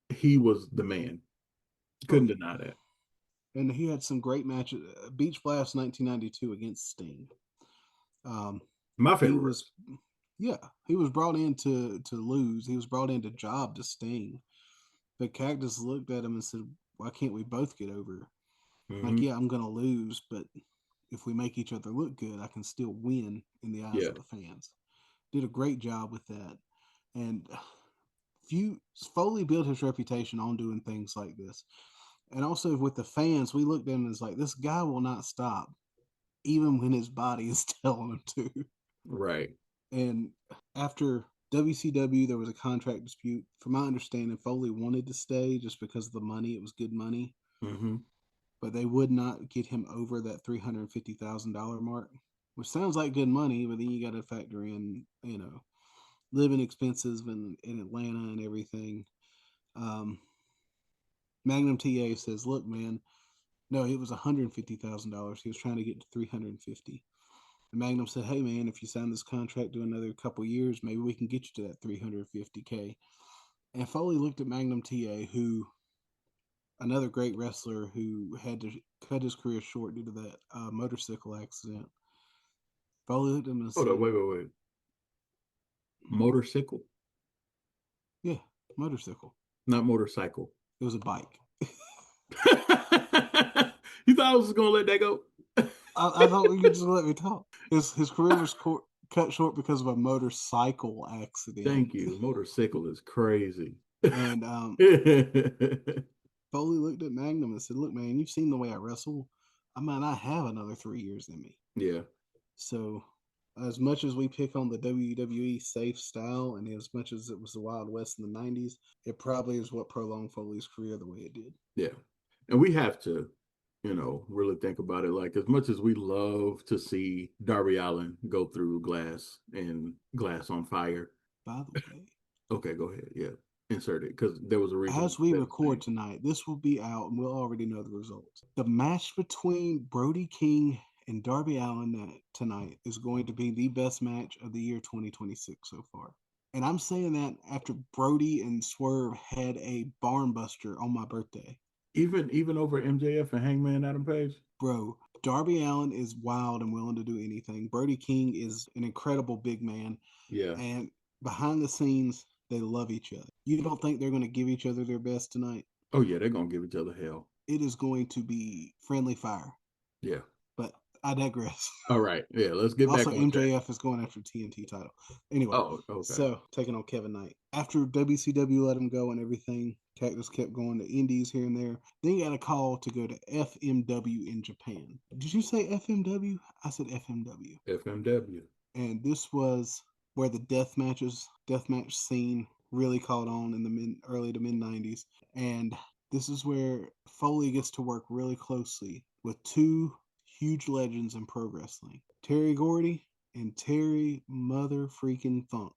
Speaker 4: he was the man.
Speaker 3: oh
Speaker 4: Couldn't
Speaker 3: yeah,
Speaker 4: deny that.
Speaker 3: and he had some great matches. Beach Blast 1992 against Sting. Um,
Speaker 4: My
Speaker 3: he
Speaker 4: favorite.
Speaker 3: was yeah, he was brought in to lose. He was brought in to job to Sting. But Cactus looked at him and said, "Why can't we both get over?" Like,
Speaker 4: Hmm.
Speaker 3: yeah, I'm gonna lose, but if we make each other look good, I can still win in the eyes
Speaker 4: Yeah.
Speaker 3: of the fans. Did a great job with that, and few Foley built his reputation on doing things like this, and also with the fans, we looked at him as like, this guy will not stop, even when his body is telling him to.
Speaker 4: Right.
Speaker 3: And after WCW, there was a contract dispute. From my understanding, Foley wanted to stay just because of the money. It was good money,
Speaker 4: Hmm.
Speaker 3: but they would not get him over that $350,000 mark, which sounds like good money, but then you got to factor in, living expenses in Atlanta and everything. Um, Magnum TA says, "Look, man, no, it was $150,000. He was trying to get to 350." And Magnum said, "Hey, man, if you sign this contract to another couple years, maybe we can get you to that 350K." And Foley looked at Magnum TA, who another great wrestler who had to cut his career short due to that motorcycle accident. Foley looked at him and
Speaker 4: Hold on.
Speaker 3: said,
Speaker 4: Wait. Motorcycle,
Speaker 3: "Yeah, motorcycle.
Speaker 4: not motorcycle.
Speaker 3: It was a bike."
Speaker 4: You thought I was gonna let that go?
Speaker 3: I thought you could just let me talk. His career was cut short because of a motorcycle accident,
Speaker 4: Thank you. Motorcycle is crazy.
Speaker 3: and Foley looked at Magnum and said, "Look, man, you've seen the way I wrestle. I might not have another 3 years in me.
Speaker 4: Yeah.
Speaker 3: So, as much as we pick on the WWE safe style, and as much as it was the Wild West in the '90s, it probably is what prolonged Foley's career the way it did."
Speaker 4: Yeah. And we have to, really think about it. Like, as much as we love to see Darby Allin go through glass and glass on fire.
Speaker 3: By the way,
Speaker 4: Okay, go ahead. Yeah. Insert it because there was a reason
Speaker 3: as
Speaker 4: we
Speaker 3: we
Speaker 4: said his
Speaker 3: record
Speaker 4: name.
Speaker 3: tonight, this will be out and we'll already know the results. The match between Brody King and Darby Allin tonight is going to be the best match of the year 2026 so far. And I'm saying that after Brody and Swerve had a barn buster on my birthday.
Speaker 4: Even over MJF and Hangman Adam Page.
Speaker 3: Bro, Darby Allin is wild and willing to do anything. Brody King is an incredible big man.
Speaker 4: Yeah.
Speaker 3: And behind the scenes, they love each other. You don't think they're going to give each other their best tonight?
Speaker 4: Oh yeah, they're gonna give each other hell.
Speaker 3: It is going to be friendly fire.
Speaker 4: Yeah.
Speaker 3: But I digress.
Speaker 4: All right. Yeah. Let's get back
Speaker 3: Also,
Speaker 4: on track.
Speaker 3: MJF is going after TNT title. Anyway,
Speaker 4: Oh, okay.
Speaker 3: so taking on Kevin Knight. After WCW let him go and everything, Cactus kept going to indies here and there. Then he got a call to go to FMW in Japan. Did you say FMW? I said FMW.
Speaker 4: FMW.
Speaker 3: And this was where the deathmatch scene really caught on in the early to mid 90s. And this is where Foley gets to work really closely with two huge legends in pro wrestling, Terry Gordy and Terry Mother Freaking Funk.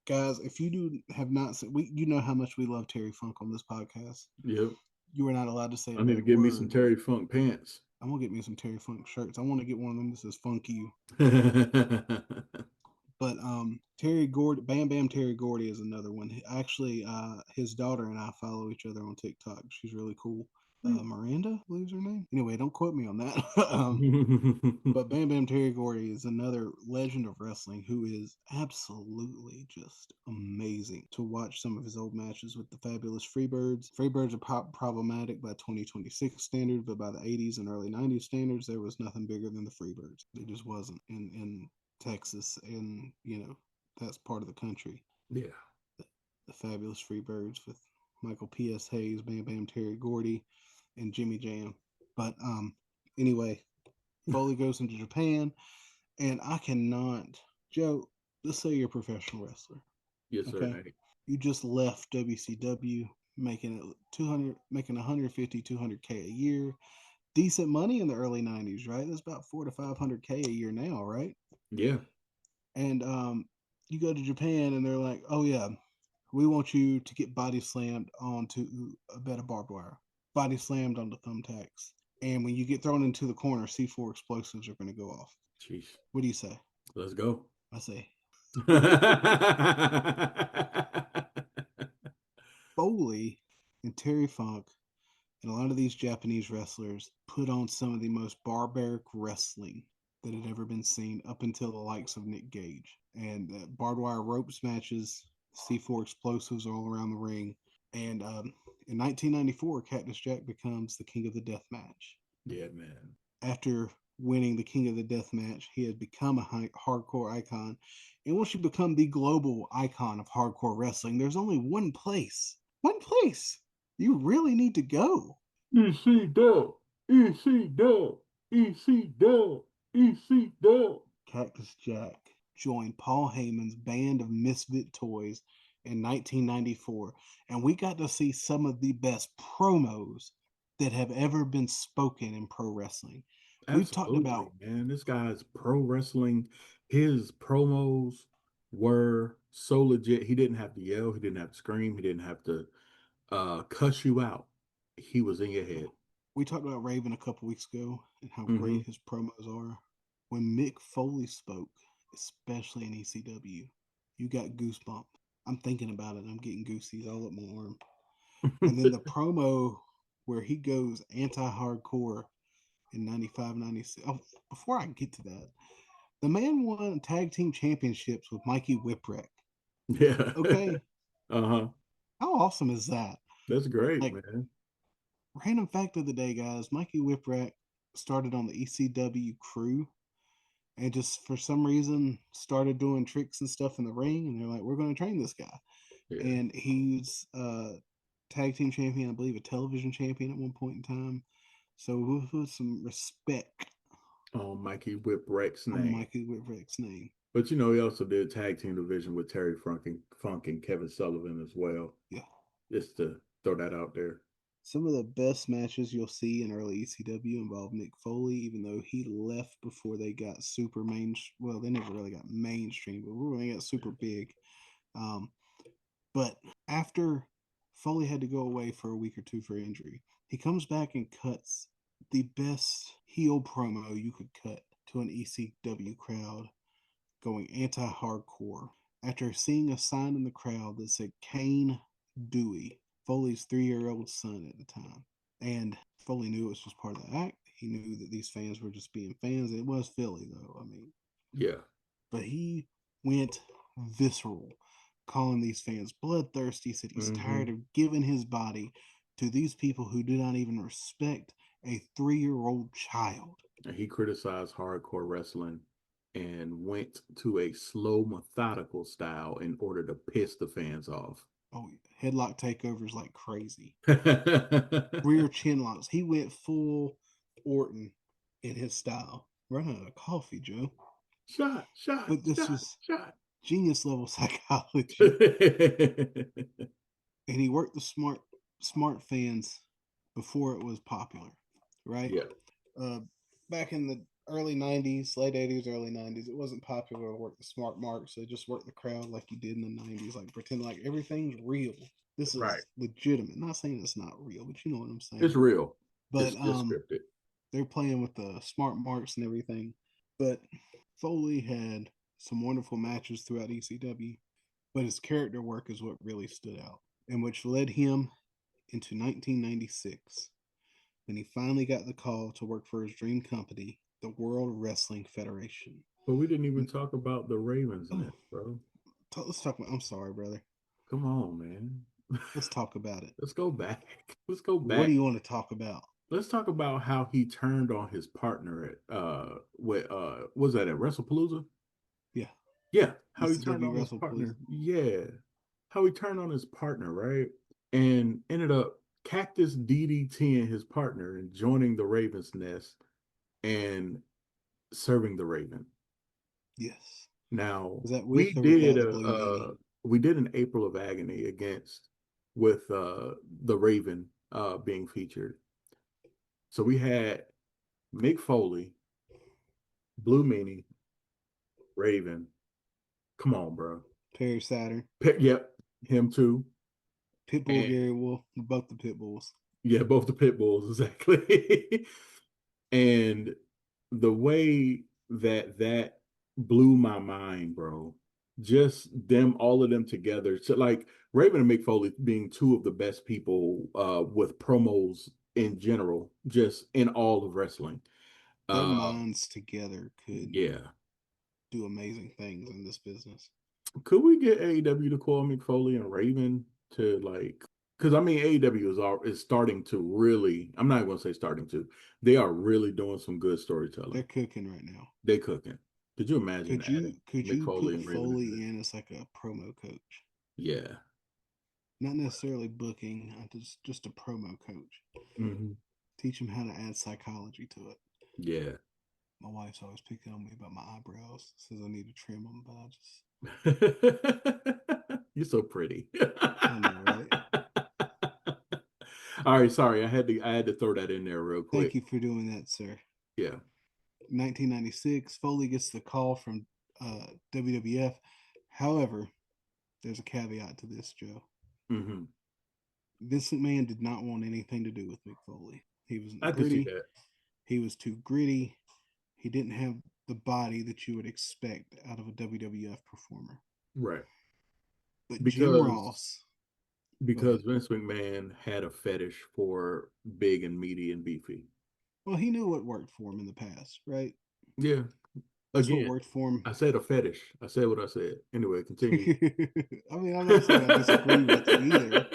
Speaker 3: Guys, if you have not seen, you know how much we love Terry Funk on this podcast.
Speaker 4: Yep.
Speaker 3: You are not allowed to say a
Speaker 4: I need to
Speaker 3: bad
Speaker 4: get me some
Speaker 3: word.
Speaker 4: Terry Funk pants.
Speaker 3: I'm gonna get me some Terry Funk shirts. I want to get one of them that says "Funk You." But Terry Gordy, Bam Bam Terry Gordy is another one. Actually, his daughter and I follow each other on TikTok. She's really cool. Miranda, I believe is her name. Anyway, don't quote me on that. But Bam Bam Terry Gordy is another legend of wrestling who is absolutely just amazing to watch some of his old matches with the fabulous Freebirds. Freebirds are problematic by 2026 standards, but by the 80s and early 90s standards, there was nothing bigger than the Freebirds. It just wasn't in Texas, and that's part of the country.
Speaker 4: Yeah.
Speaker 3: The fabulous Freebirds with Michael P.S. Hayes, Bam Bam Terry Gordy, and Jimmy Jam. But anyway, Foley goes into Japan, and I cannot, Joe. let's say you're a professional wrestler.
Speaker 4: Yes, sir.
Speaker 3: Okay. You just left WCW making it 200, making 150, 200K a year. Decent money in the early 90s, right? That's about 4 to 500K a year now, right?
Speaker 4: Yeah.
Speaker 3: And you go to Japan and they're like, oh, yeah, we want you to get body slammed onto a bed of barbed wire, body slammed onto thumbtacks. And when you get thrown into the corner, C4 explosives are going to go off.
Speaker 4: Jeez.
Speaker 3: What do you say?
Speaker 4: Let's go.
Speaker 3: I say,
Speaker 4: Yeah,
Speaker 3: Foley and Terry Funk and a lot of these Japanese wrestlers put on some of the most barbaric wrestling that had ever been seen up until the likes of Nick Gage. And barbed wire ropes matches, C4 explosives all around the ring. And in 1994, Cactus Jack becomes the King of the Death Match.
Speaker 4: man.
Speaker 3: After winning the King of the Death Match, he had become a hardcore icon. And once you become the global icon of hardcore wrestling, there's only one place you really need to go.
Speaker 4: EC dub, EC dub.
Speaker 3: Cactus Jack joined Paul Heyman's band of misfit toys in 1994, and we got to see some of the best promos that have ever been spoken in pro wrestling. We've talked
Speaker 4: Absolutely,
Speaker 3: about,
Speaker 4: man. This guy's pro wrestling. His promos were so legit. He didn't have to yell. He didn't have to scream. He didn't have to cuss you out. He was in your head.
Speaker 3: we talked about Raven a couple weeks ago and how
Speaker 4: Mm-hmm.
Speaker 3: great his promos are. When Mick Foley spoke, especially in ECW, you got goosebumps. I'm thinking about it. I'm getting goosies all up my arm. And then the promo where he goes anti-hardcore in 95, 96. Oh, before I get to that, the man won tag team championships with Mikey Whipwreck.
Speaker 4: Yeah.
Speaker 3: Okay,
Speaker 4: Uh-huh.
Speaker 3: how awesome is that?
Speaker 4: That's great,
Speaker 3: Like,
Speaker 4: man.
Speaker 3: random fact of the day, guys, Mikey Whipwreck started on the ECW crew and just for some reason started doing tricks and stuff in the ring. And they're like, we're going to train this guy.
Speaker 4: Yeah.
Speaker 3: And he's tag team champion, I believe a television champion at one point in time. So with some respect
Speaker 4: Oh, Mikey Whipwreck's
Speaker 3: on
Speaker 4: name.
Speaker 3: Mikey Whipwreck's name.
Speaker 4: But you know, he also did tag team division with Terry Funk and Kevin Sullivan as well.
Speaker 3: Yeah.
Speaker 4: Just to throw that out there.
Speaker 3: Some of the best matches you'll see in early ECW involve Mick Foley, even though he left before they got super main. Well, they never really got mainstream, but when they got super big. Um, but after Foley had to go away for a week or two for injury, he comes back and cuts the best heel promo you could cut to an ECW crowd going anti hardcore. After seeing a sign in the crowd that said Kane Dewey, Foley's 3-year-old son at the time. And Foley knew it was just part of the act. He knew that these fans were just being fans. It was Philly, though. I mean,
Speaker 4: Yeah.
Speaker 3: but he went visceral, calling these fans bloodthirsty. He said he's
Speaker 4: Mm-hmm.
Speaker 3: tired of giving his body to these people who do not even respect a 3-year-old child.
Speaker 4: And he criticized hardcore wrestling and went to a slow, methodical style in order to piss the fans off.
Speaker 3: Oh, headlock takeovers like crazy.
Speaker 4: Shot,
Speaker 3: Rear chin locks. He went full Orton in his style. Running out of coffee, Joe.
Speaker 4: shot, shot,
Speaker 3: But this was
Speaker 4: shot.
Speaker 3: genius level psychology. And he worked the smart fans before it was popular, right?
Speaker 4: Yeah.
Speaker 3: Uh, back in the early 90s, late 80s, early 90s, it wasn't popular to work the smart mark, so just work the crowd like you did in the 90s, like pretend like everything's real. This
Speaker 4: Right.
Speaker 3: is legitimate. Not saying it's not real, but you know what I'm saying.
Speaker 4: It's real.
Speaker 3: But
Speaker 4: It's just scripted.
Speaker 3: they're playing with the smart marks and everything. But Foley had some wonderful matches throughout ECW, but his character work is what really stood out, and which led him into 1996 when he finally got the call to work for his dream company, the World Wrestling Federation.
Speaker 4: But we didn't even talk about the Ravens in
Speaker 3: Oh,
Speaker 4: it, bro.
Speaker 3: let's talk about. I'm sorry, brother.
Speaker 4: Come on, man.
Speaker 3: Let's talk about it.
Speaker 4: Let's go back. Let's go
Speaker 3: What do
Speaker 4: back.
Speaker 3: you want to talk about?
Speaker 4: Let's talk about how he turned on his partner at what was that at WrestlePalooza?
Speaker 3: Yeah,
Speaker 4: Yeah, how he turned
Speaker 3: ECW
Speaker 4: on his
Speaker 3: Wrestle, please.
Speaker 4: partner. Yeah, how he turned on his partner, right? And ended up Cactus DDTing his partner and joining the Ravens nest and serving the Raven.
Speaker 3: Yes.
Speaker 4: Now
Speaker 3: Was that
Speaker 4: we
Speaker 3: with or
Speaker 4: did
Speaker 3: without the Blue Meanie?
Speaker 4: we did an April of Agony against with the Raven being featured. So we had Mick Foley, Blue Meanie, Raven. Come on, bro.
Speaker 3: Perry Saturn,
Speaker 4: Yep, him too.
Speaker 3: Pitbull,
Speaker 4: And
Speaker 3: Gary Wolf, both the Pitbulls.
Speaker 4: yeah, both the pit bulls, exactly. And the way that blew my mind, bro. Just them, all of them together. So like Raven and Mick Foley being two of the best people with promos in general, just in all of wrestling.
Speaker 3: Their
Speaker 4: Uh
Speaker 3: minds together could
Speaker 4: yeah.
Speaker 3: do amazing things in this business.
Speaker 4: Could we get AEW to call Mick Foley and Raven to like? Because I mean, AEW is starting to really. I'm not going to say starting to. They are really doing some good
Speaker 3: They're
Speaker 4: storytelling.
Speaker 3: cooking right now.
Speaker 4: They cooking. Could you imagine adding
Speaker 3: Could
Speaker 4: Mick
Speaker 3: you
Speaker 4: Foley
Speaker 3: put
Speaker 4: and Raven into
Speaker 3: Foley
Speaker 4: that?
Speaker 3: in as like a promo coach?
Speaker 4: Yeah.
Speaker 3: Not necessarily booking, just a promo coach.
Speaker 4: Hmm.
Speaker 3: Teach them how to add psychology to it.
Speaker 4: Yeah.
Speaker 3: My wife's always picking on me about my eyebrows. Says I need to trim them, but
Speaker 4: You're so pretty.
Speaker 3: I know, right?
Speaker 4: All right, sorry, I had to throw that in there real
Speaker 3: Thank
Speaker 4: quick.
Speaker 3: you for doing that, sir.
Speaker 4: Yeah.
Speaker 3: 1996, Foley gets the call from WWF. However, there's a caveat to this, Joe.
Speaker 4: Hmm.
Speaker 3: Vince McMahon did not want anything to do with Mick Foley. He was
Speaker 4: I could see
Speaker 3: gritty.
Speaker 4: that.
Speaker 3: He was too gritty. He didn't have the body that you would expect out of a WWF performer.
Speaker 4: Right.
Speaker 3: But Jim
Speaker 4: Because
Speaker 3: Ross, go
Speaker 4: because
Speaker 3: ahead.
Speaker 4: Vince McMahon had a fetish for big and meaty and beefy.
Speaker 3: Well, he knew what worked for him in the past, right?
Speaker 4: Yeah.
Speaker 3: That's what
Speaker 4: Again,
Speaker 3: worked for him.
Speaker 4: I said a fetish. I said what I said. Anyway, continue.
Speaker 3: I mean, I'm not saying I disagree with it either,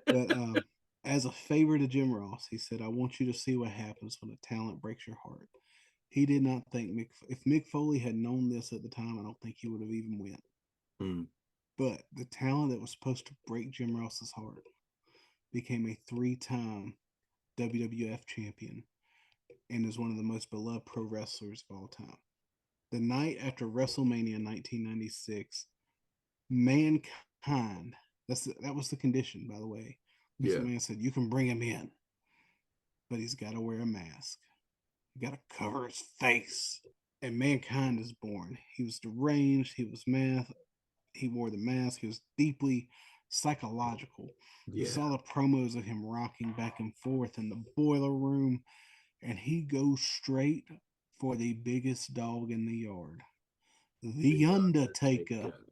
Speaker 3: but as a favor to Jim Ross, he said, "I want you to see what happens when a talent breaks your heart." He did not think if Mick Foley had known this at the time, I don't think he would have even went.
Speaker 4: Mm,
Speaker 3: But the talent that was supposed to break Jim Ross's heart became a three-time WWF champion and is one of the most beloved pro wrestlers of all time. The night after WrestleMania 1996, Mankind, that was the condition, by the way. Vince
Speaker 4: yeah.
Speaker 3: McMahon said, you can bring him in, but he's got to wear a mask. You got to cover his face. And Mankind is born. He was deranged. He was math. He wore the mask. He was deeply psychological. You
Speaker 4: Yeah.
Speaker 3: saw the promos of him rocking back and forth in the boiler room, and he goes straight for the biggest dog in the yard, the
Speaker 4: The
Speaker 3: Undertaker.
Speaker 4: Undertaker.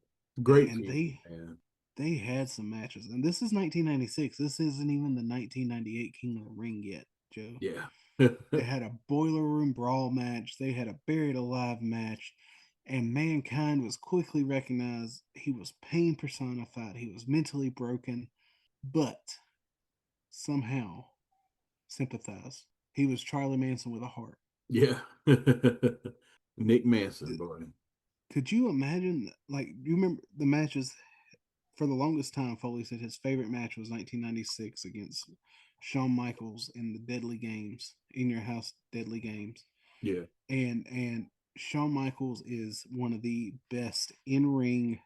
Speaker 4: Great
Speaker 3: And
Speaker 4: team, man.
Speaker 3: they had some matches. And this is 1996. This isn't even the 1998 King of the Ring yet, Joe.
Speaker 4: Yeah.
Speaker 3: They had a boiler room brawl match. They had a buried alive match. And Mankind was quickly recognized. He was pain personified. He was mentally broken, but somehow sympathized. He was Charlie Manson with a heart.
Speaker 4: Yeah. Nick Manson, boy.
Speaker 3: Could you imagine? Like, you remember the matches? For the longest time, Foley said his favorite match was 1996 against Shawn Michaels in the Deadly Games, In Your House Deadly Games.
Speaker 4: Yeah.
Speaker 3: And Shawn Michaels is one of the best in ring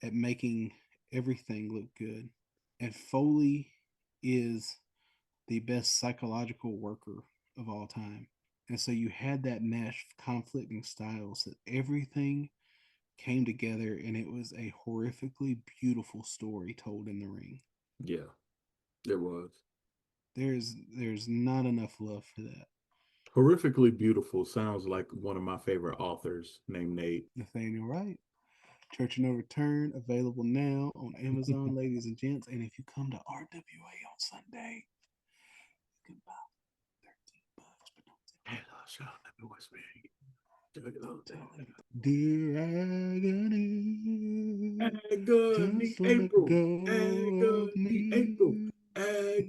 Speaker 3: at making everything look good. And Foley is the best psychological worker of all time. And so you had that mesh of conflicting styles that everything came together, and it was a horrifically beautiful story told in the ring.
Speaker 4: Yeah. There was.
Speaker 3: There's not enough love for that.
Speaker 4: Horrifically Beautiful sounds like one of my favorite authors named Nate.
Speaker 3: Nathaniel Wright. Church and No Return, available now on Amazon, ladies and gents. And if you come to RWA on Sunday, you can buy $13, but don't
Speaker 4: Hey, shut up. Let me whisper.
Speaker 3: tell him. Dear Agony,
Speaker 4: Agony
Speaker 3: just let
Speaker 4: April.
Speaker 3: go of
Speaker 4: Agony April.
Speaker 3: me.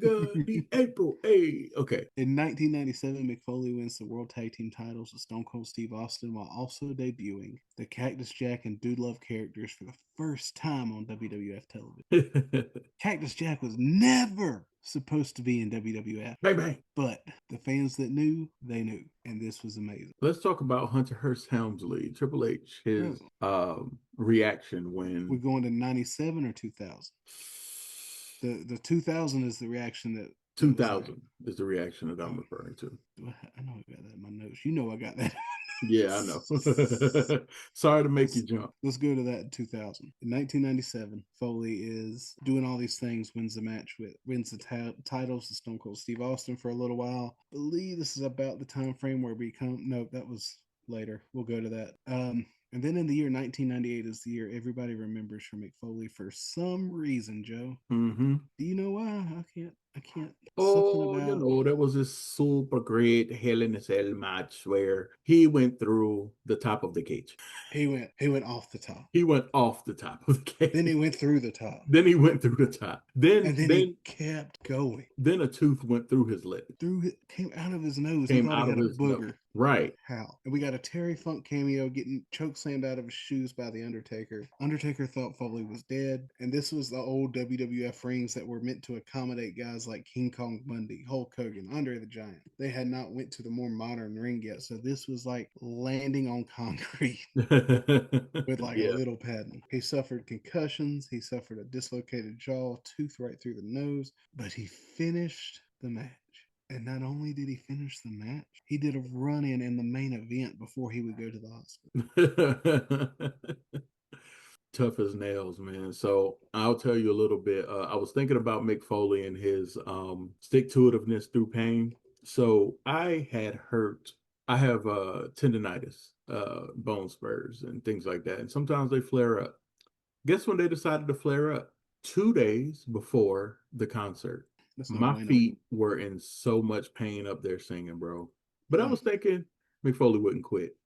Speaker 4: Agony, April. Hey, okay.
Speaker 3: In 1997, Mick Foley wins the World Tag Team titles with Stone Cold Steve Austin while also debuting the Cactus Jack and Dude Love characters for the first time on WWF television. Cactus Jack was never supposed to be in WWF.
Speaker 4: Bang, bang.
Speaker 3: But the fans that knew, they knew. And this was amazing.
Speaker 4: Let's talk about Hunter Hearst Helmsley, Triple H, his reaction when...
Speaker 3: We're going to 97 or 2000? The 2000 is the reaction that...
Speaker 4: 2000 is the reaction that I'm referring to.
Speaker 3: I know I got that in my notes. You know I got that.
Speaker 4: Yeah, I know. Sorry to make you jump.
Speaker 3: Let's go to that in 2000. In 1997, Foley is doing all these things, wins the titles to Stone Cold Steve Austin for a little while. I believe this is about the time frame where no, that was later. We'll go to that. And then in the year 1998 is the year everybody remembers for Mick Foley for some reason, Joe.
Speaker 4: Mm-hmm.
Speaker 3: Do you know why? I can't.
Speaker 4: Oh, you know, that was this super great Hell in a Cell match where he went through the top of the cage.
Speaker 3: He went off the top.
Speaker 4: He went off the top of the cage.
Speaker 3: Then he went through the top.
Speaker 4: Then he went through the top. Then
Speaker 3: he kept going.
Speaker 4: Then a tooth went through his lip.
Speaker 3: Came out of his nose.
Speaker 4: Came out of his
Speaker 3: booger.
Speaker 4: Nose. Right.
Speaker 3: How? And we got a Terry Funk cameo getting chokeslammed out of his shoes by the Undertaker. Undertaker thought Foley was dead. And this was the old WWF rings that were meant to accommodate guys like King Kong Bundy, Hulk Hogan, Andre the Giant. They had not went to the more modern ring yet. So this was like landing on concrete with like a little padding. He suffered concussions. He suffered a dislocated jaw, tooth right through the nose. But he finished the match. And not only did he finish the match, he did a run-in the main event before he would go to the hospital.
Speaker 4: Tough as nails, man. So I'll tell you a little bit. I was thinking about Mick Foley and his stick-to-itiveness through pain. So I have tendonitis, bone spurs and things like that. And sometimes they flare up. Guess when they decided to flare up? 2 days before the concert. My feet were in so much pain up there singing, bro. But I was thinking Mick Foley wouldn't quit.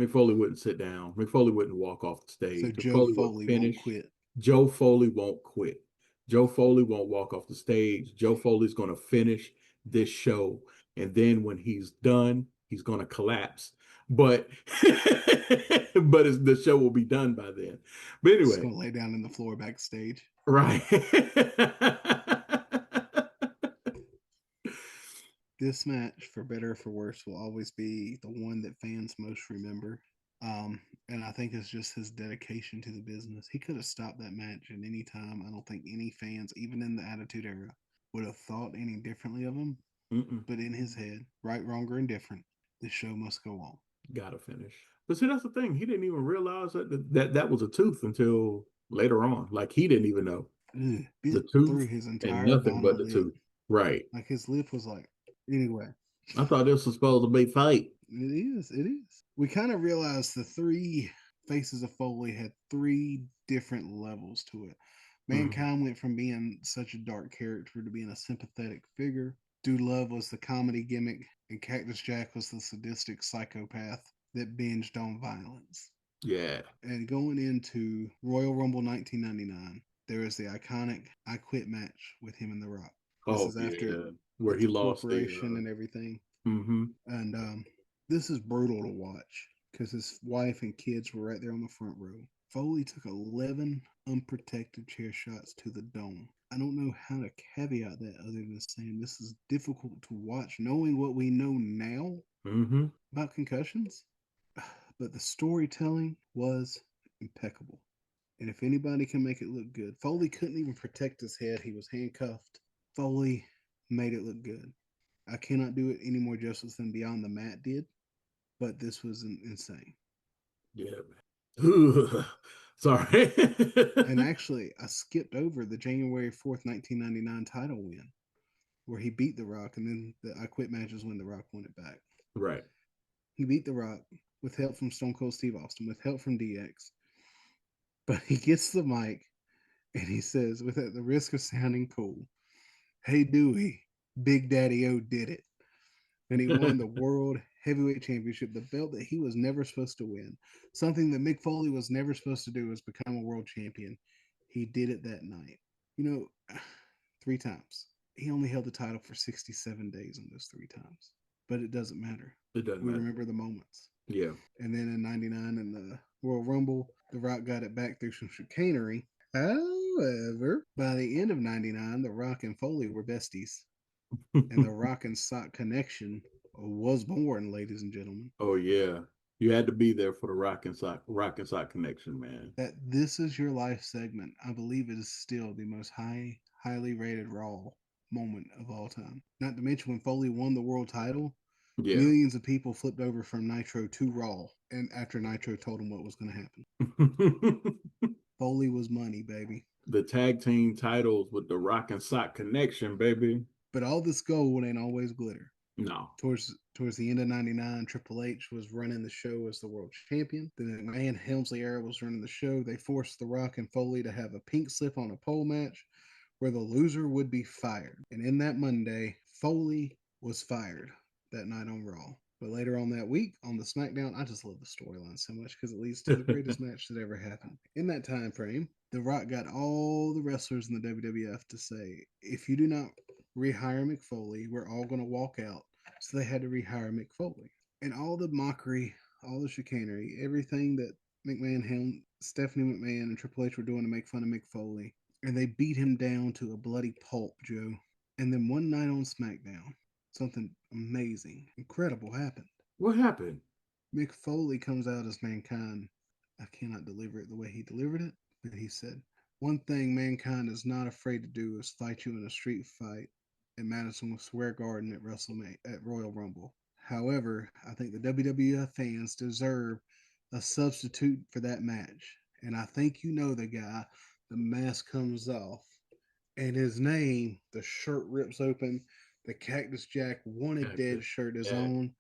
Speaker 4: Mick Foley wouldn't sit down. Mick Foley wouldn't walk off the stage.
Speaker 3: So Joe Foley won't quit.
Speaker 4: Joe Foley won't quit. Joe Foley won't walk off the stage. Joe Foley's going to finish this show. And then when he's done, he's going to collapse. But the show will be done by then. But anyway.
Speaker 3: He's going to lay down in the floor backstage.
Speaker 4: Right.
Speaker 3: This match, for better or for worse, will always be the one that fans most remember. And I think it's just his dedication to the business. He could have stopped that match at any time. I don't think any fans, even in the Attitude Era, would have thought any differently of him. But in his head, right, wrong, or indifferent, the show must go on.
Speaker 4: Gotta finish. But see, that's the thing. He didn't even realize that was a tooth until later on. Like, he didn't even know. The tooth
Speaker 3: through his entire
Speaker 4: and nothing but the tooth. Right.
Speaker 3: Like, his lip was like, anyway.
Speaker 4: I thought this was supposed to be fake.
Speaker 3: It is. We kind of realized the three faces of Foley had three different levels to it. Mankind went from being such a dark character to being a sympathetic figure. Dude Love was the comedy gimmick, and Cactus Jack was the sadistic psychopath that binged on violence.
Speaker 4: Yeah.
Speaker 3: And going into Royal Rumble 1999, there is the iconic I Quit match with him and The Rock. This is after
Speaker 4: where he lost
Speaker 3: corporation and everything. And this is brutal to watch because his wife and kids were right there on the front row. Foley took 11 unprotected chair shots to the dome. I don't know how to caveat that other than saying this is difficult to watch, knowing what we know now about concussions. But the storytelling was impeccable. And if anybody can make it look good, Foley couldn't even protect his head. He was handcuffed. Foley made it look good. I cannot do it any more justice than Beyond the Mat did, but this was insane.
Speaker 4: Yeah, man. Sorry.
Speaker 3: And actually, I skipped over the January 4th, 1999 title win, where he beat The Rock, and then the I Quit matches when The Rock won it back.
Speaker 4: Right.
Speaker 3: He beat The Rock with help from Stone Cold Steve Austin, with help from DX. But he gets the mic, and he says, with at the risk of sounding cool, "Hey, Dewey, Big Daddy O did it." And he won the World Heavyweight Championship, the belt that he was never supposed to win. Something that Mick Foley was never supposed to do was become a world champion. He did it that night. 3 times. He only held the title for 67 days in those 3 times, but it doesn't matter.
Speaker 4: It doesn't
Speaker 3: We
Speaker 4: matter.
Speaker 3: remember the moments.
Speaker 4: Yeah.
Speaker 3: And then in 99 in the Royal Rumble, The Rock got it back through some chicanery. However, by the end of 99, The Rock and Foley were besties. And the Rock and Sock connection was born, ladies and gentlemen.
Speaker 4: Oh yeah. You had to be there for the rock and sock connection, man.
Speaker 3: That This Is Your Life segment, I believe it is still the most highly rated Raw moment of all time. Not to mention when Foley won the world title,
Speaker 4: Yeah.
Speaker 3: millions of people flipped over from Nitro to Raw, and after Nitro told them what was going to happen. Foley was money, baby.
Speaker 4: The tag team titles with the rock and sock connection, baby.
Speaker 3: But all this gold ain't always glitter.
Speaker 4: No.
Speaker 3: Towards the end of 99, Triple H was running the show as the world champion. The McMahon Helmsley era was running the show. They forced The Rock and Foley to have a pink slip on a pole match where the loser would be fired. And in that Monday, Foley was fired that night on Raw. But later on that week, on the SmackDown, I just love the storyline so much because it leads to the greatest match that ever happened. In that time frame, The Rock got all the wrestlers in the WWF to say, if you do not rehire Mick Foley, we're all going to walk out. So they had to rehire Mick Foley. And all the mockery, all the chicanery, everything that Stephanie McMahon and Triple H were doing to make fun of Mick Foley. And they beat him down to a bloody pulp, Joe. And then one night on SmackDown, something amazing, incredible happened.
Speaker 4: What happened?
Speaker 3: Mick Foley comes out as Mankind. I cannot deliver it the way he delivered it, but he said, one thing Mankind is not afraid to do is fight you in a street fight at Madison Square Garden at WrestleMania at Royal Rumble. However, I think the WWF fans deserve a substitute for that match. And I think you know the guy. The mask comes off, and his name, the shirt rips open. The Cactus Jack Wanted Dead shirt is on,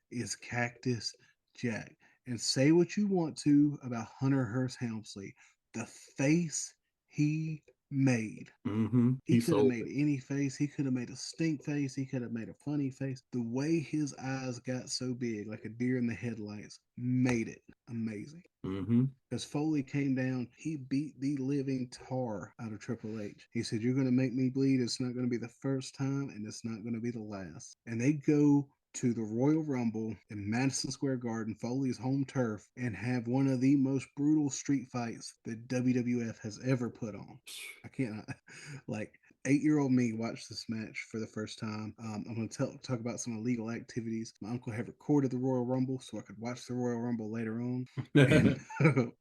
Speaker 3: is Cactus Jack. And say what you want to about Hunter Hearst Helmsley, the face he made.
Speaker 4: Mm-hmm.
Speaker 3: He could have made any face. He could have made a stink face. He could have made a funny face. The way his eyes got so big, like a deer in the headlights, made it amazing.
Speaker 4: Mm-hmm.
Speaker 3: Because Foley came down, he beat the living tar out of Triple H. He said, you're going to make me bleed. It's not going to be the first time, and it's not going to be the last. And they go to the Royal Rumble in Madison Square Garden, Foley's home turf, and have one of the most brutal street fights that WWF has ever put on. I cannot, like, 8-year-old me watched this match for the first time. I'm going to talk about some illegal activities. My uncle had recorded the Royal Rumble so I could watch the Royal Rumble later on. And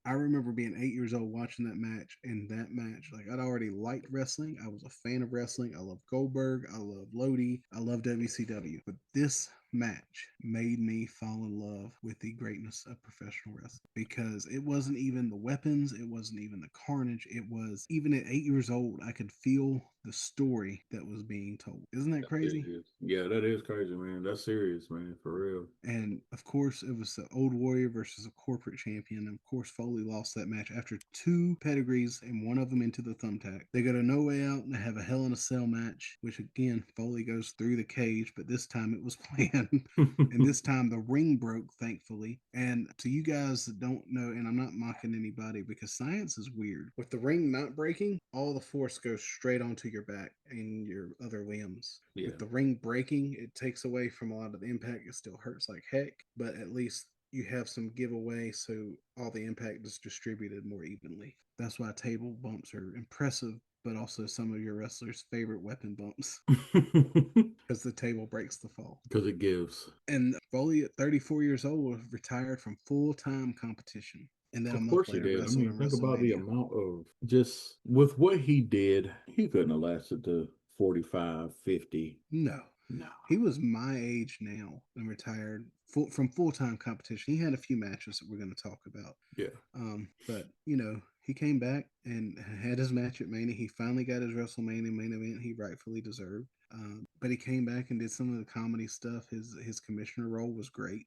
Speaker 3: I remember being 8 years old watching that match. And that match, like, I'd already liked wrestling. I was a fan of wrestling. I love Goldberg. I love Lodi. I love WCW. But this match made me fall in love with the greatness of professional wrestling, because it wasn't even the weapons, it wasn't even the carnage. It was, even at 8 years old, I could feel the story that was being told. Isn't that crazy?
Speaker 4: Yeah, that is crazy, man. That's serious, man, for real.
Speaker 3: And of course, it was the Old Warrior versus a corporate champion. And of course, Foley lost that match after 2 pedigrees and one of them into the thumbtack. They go to No Way Out and they have a Hell in a Cell match, which again, Foley goes through the cage, but this time it was planned. And this time the ring broke, thankfully. And to you guys that don't know, and I'm not mocking anybody because science is weird, with the ring not breaking, all the force goes straight onto your back and your other limbs.
Speaker 4: Yeah.
Speaker 3: With the ring breaking, it takes away from a lot of the impact. It still hurts like heck, but at least you have some giveaway, so all the impact is distributed more evenly. That's why table bumps are impressive, but also some of your wrestlers' favorite weapon bumps, because the table breaks the fall.
Speaker 4: Because it gives.
Speaker 3: And Foley, at 34 years old, retired from full-time competition. And then
Speaker 4: Of
Speaker 3: a month
Speaker 4: course he
Speaker 3: later,
Speaker 4: did. I mean, think about the
Speaker 3: WrestleMania.
Speaker 4: amount of just with what he did, he couldn't have lasted to 45, 50.
Speaker 3: No.
Speaker 4: No.
Speaker 3: He was my age now and retired from full-time competition. He had a few matches that we're going to talk about.
Speaker 4: Yeah.
Speaker 3: But, you know, he came back and had his match at Mania. He finally got his WrestleMania main event he rightfully deserved. But he came back and did some of the comedy stuff. His commissioner role was great.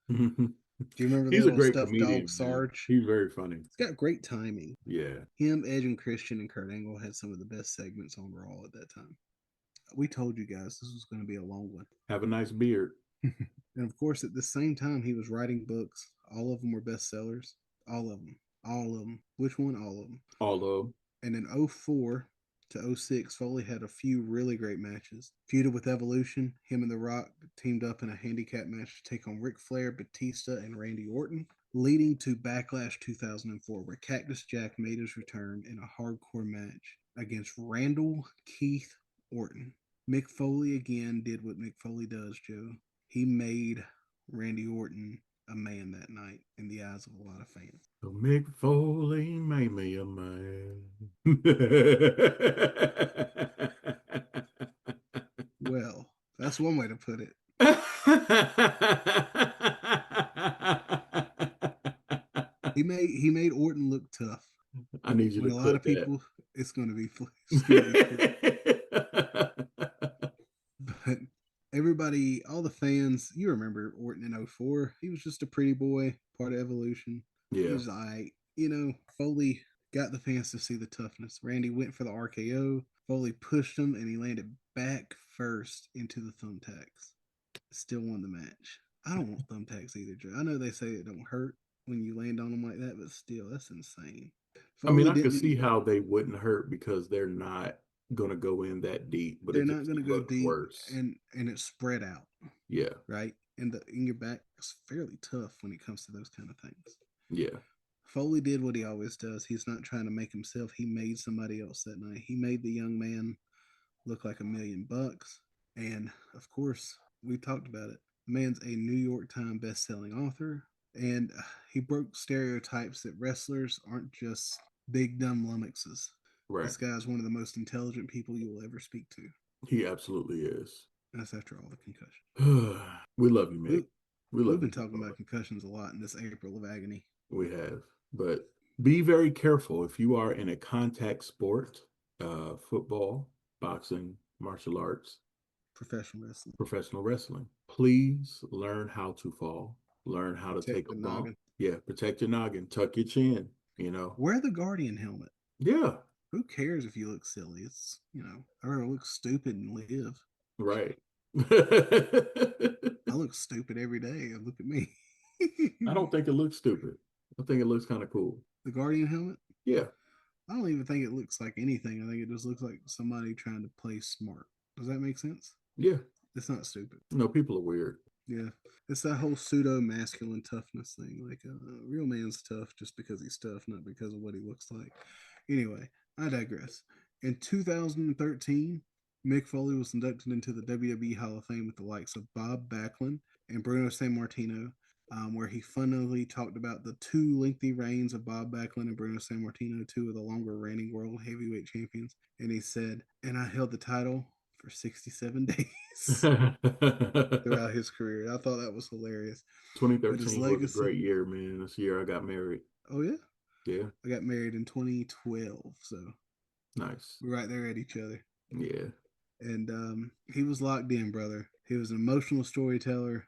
Speaker 3: Do you remember
Speaker 4: He's
Speaker 3: the
Speaker 4: a
Speaker 3: little
Speaker 4: great
Speaker 3: stuffed
Speaker 4: comedian,
Speaker 3: dog Sarge?
Speaker 4: Man. He's very funny.
Speaker 3: He's got great timing.
Speaker 4: Yeah.
Speaker 3: Him, Edge, and Christian and Kurt Angle had some of the best segments on Raw at that time. We told you guys this was going to be a long one.
Speaker 4: Have a nice beard.
Speaker 3: And of course, at the same time, he was writing books. All of them were bestsellers. All of them. All of them. Which one? All of them.
Speaker 4: Although.
Speaker 3: And in 04, to 06, Foley had a few really great matches. Feuded with Evolution, him and The Rock teamed up in a handicap match to take on Ric Flair, Batista, and Randy Orton, leading to Backlash 2004, where Cactus Jack made his return in a hardcore match against Randall Keith Orton. Mick Foley again did what Mick Foley does, Joe. He made Randy Orton a man that night in the eyes of a lot of fans.
Speaker 4: So Mick Foley made me a man.
Speaker 3: Well, that's one way to put it. He made Orton look tough.
Speaker 4: I need you
Speaker 3: When
Speaker 4: to
Speaker 3: a lot
Speaker 4: clip
Speaker 3: of people, it's going to be but everybody, all the fans, you remember Orton in 04. He was just a pretty boy, part of Evolution.
Speaker 4: Yeah.
Speaker 3: He was like, Foley got the fans to see the toughness. Randy went for the RKO. Foley pushed him, and he landed back first into the thumbtacks. Still won the match. I don't want thumbtacks either, Joe. I know they say it don't hurt when you land on them like that, but still, that's insane.
Speaker 4: Foley, I could see how they wouldn't hurt because they're not going to go in that deep, but
Speaker 3: they're not going to go deep,
Speaker 4: worse.
Speaker 3: and it's spread out.
Speaker 4: Yeah.
Speaker 3: Right? And in your back is fairly tough when it comes to those kind of things.
Speaker 4: Yeah.
Speaker 3: Foley did what he always does. He's not trying to make himself. He made somebody else that night. He made the young man look like $1 million. And of course, we talked about it. The man's a New York Times best-selling author, and he broke stereotypes that wrestlers aren't just big dumb lummoxes.
Speaker 4: Right.
Speaker 3: This guy's one of the most intelligent people you will ever speak to.
Speaker 4: He absolutely is.
Speaker 3: That's after all the concussions.
Speaker 4: We love you, Mick.
Speaker 3: We've been talking about concussions a lot in this April of Agony.
Speaker 4: We have. But be very careful if you are in a contact sport, football, boxing, martial arts, professional wrestling. Please learn how to fall. Learn how to take a bump. Noggin. Yeah, protect your noggin. Tuck your chin,
Speaker 3: Wear the Guardian helmet.
Speaker 4: Yeah.
Speaker 3: Who cares if you look silly? It's, or look stupid and live.
Speaker 4: Right.
Speaker 3: I look stupid every day. Look at me.
Speaker 4: I don't think it looks stupid. I think it looks kind of cool.
Speaker 3: The Guardian helmet?
Speaker 4: Yeah.
Speaker 3: I don't even think it looks like anything. I think it just looks like somebody trying to play smart. Does that make sense?
Speaker 4: Yeah.
Speaker 3: It's not stupid.
Speaker 4: No, people are weird.
Speaker 3: Yeah. It's that whole pseudo-masculine toughness thing. Like, a real man's tough just because he's tough, not because of what he looks like. Anyway, I digress. In 2013, Mick Foley was inducted into the WWE Hall of Fame with the likes of Bob Backlund and Bruno Sammartino, where he funnily talked about the two lengthy reigns of Bob Backlund and Bruno Sammartino, two of the longer reigning world heavyweight champions. And he said, and I held the title for 67 days throughout his career. I thought that was hilarious.
Speaker 4: 2013 was a great year, man. This year I got married.
Speaker 3: Oh, yeah?
Speaker 4: Yeah.
Speaker 3: I got married in 2012, so
Speaker 4: nice.
Speaker 3: We're right there at each other.
Speaker 4: Yeah.
Speaker 3: And he was locked in, brother. He was an emotional storyteller.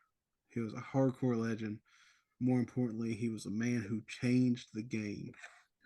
Speaker 3: He was a hardcore legend. More importantly, he was a man who changed the game,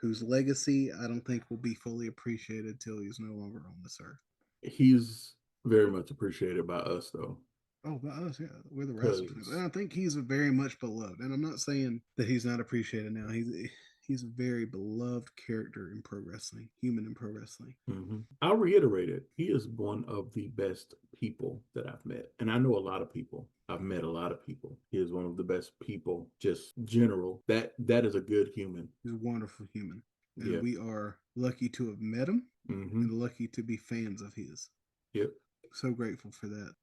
Speaker 3: whose legacy I don't think will be fully appreciated till he's no longer on this earth.
Speaker 4: He's very much appreciated by us, though.
Speaker 3: Oh, by us, yeah. We're the wrestlers. And I think he's very much beloved. And I'm not saying that he's not appreciated now. He's a very beloved character in pro wrestling, human in pro wrestling.
Speaker 4: Mm-hmm. I'll reiterate it. He is one of the best people that I've met. And I know a lot of people. I've met a lot of people. He is one of the best people, just general. That is a good human.
Speaker 3: He's a wonderful human. And we are lucky to have met him and lucky to be fans of his.
Speaker 4: Yep.
Speaker 3: So grateful for that.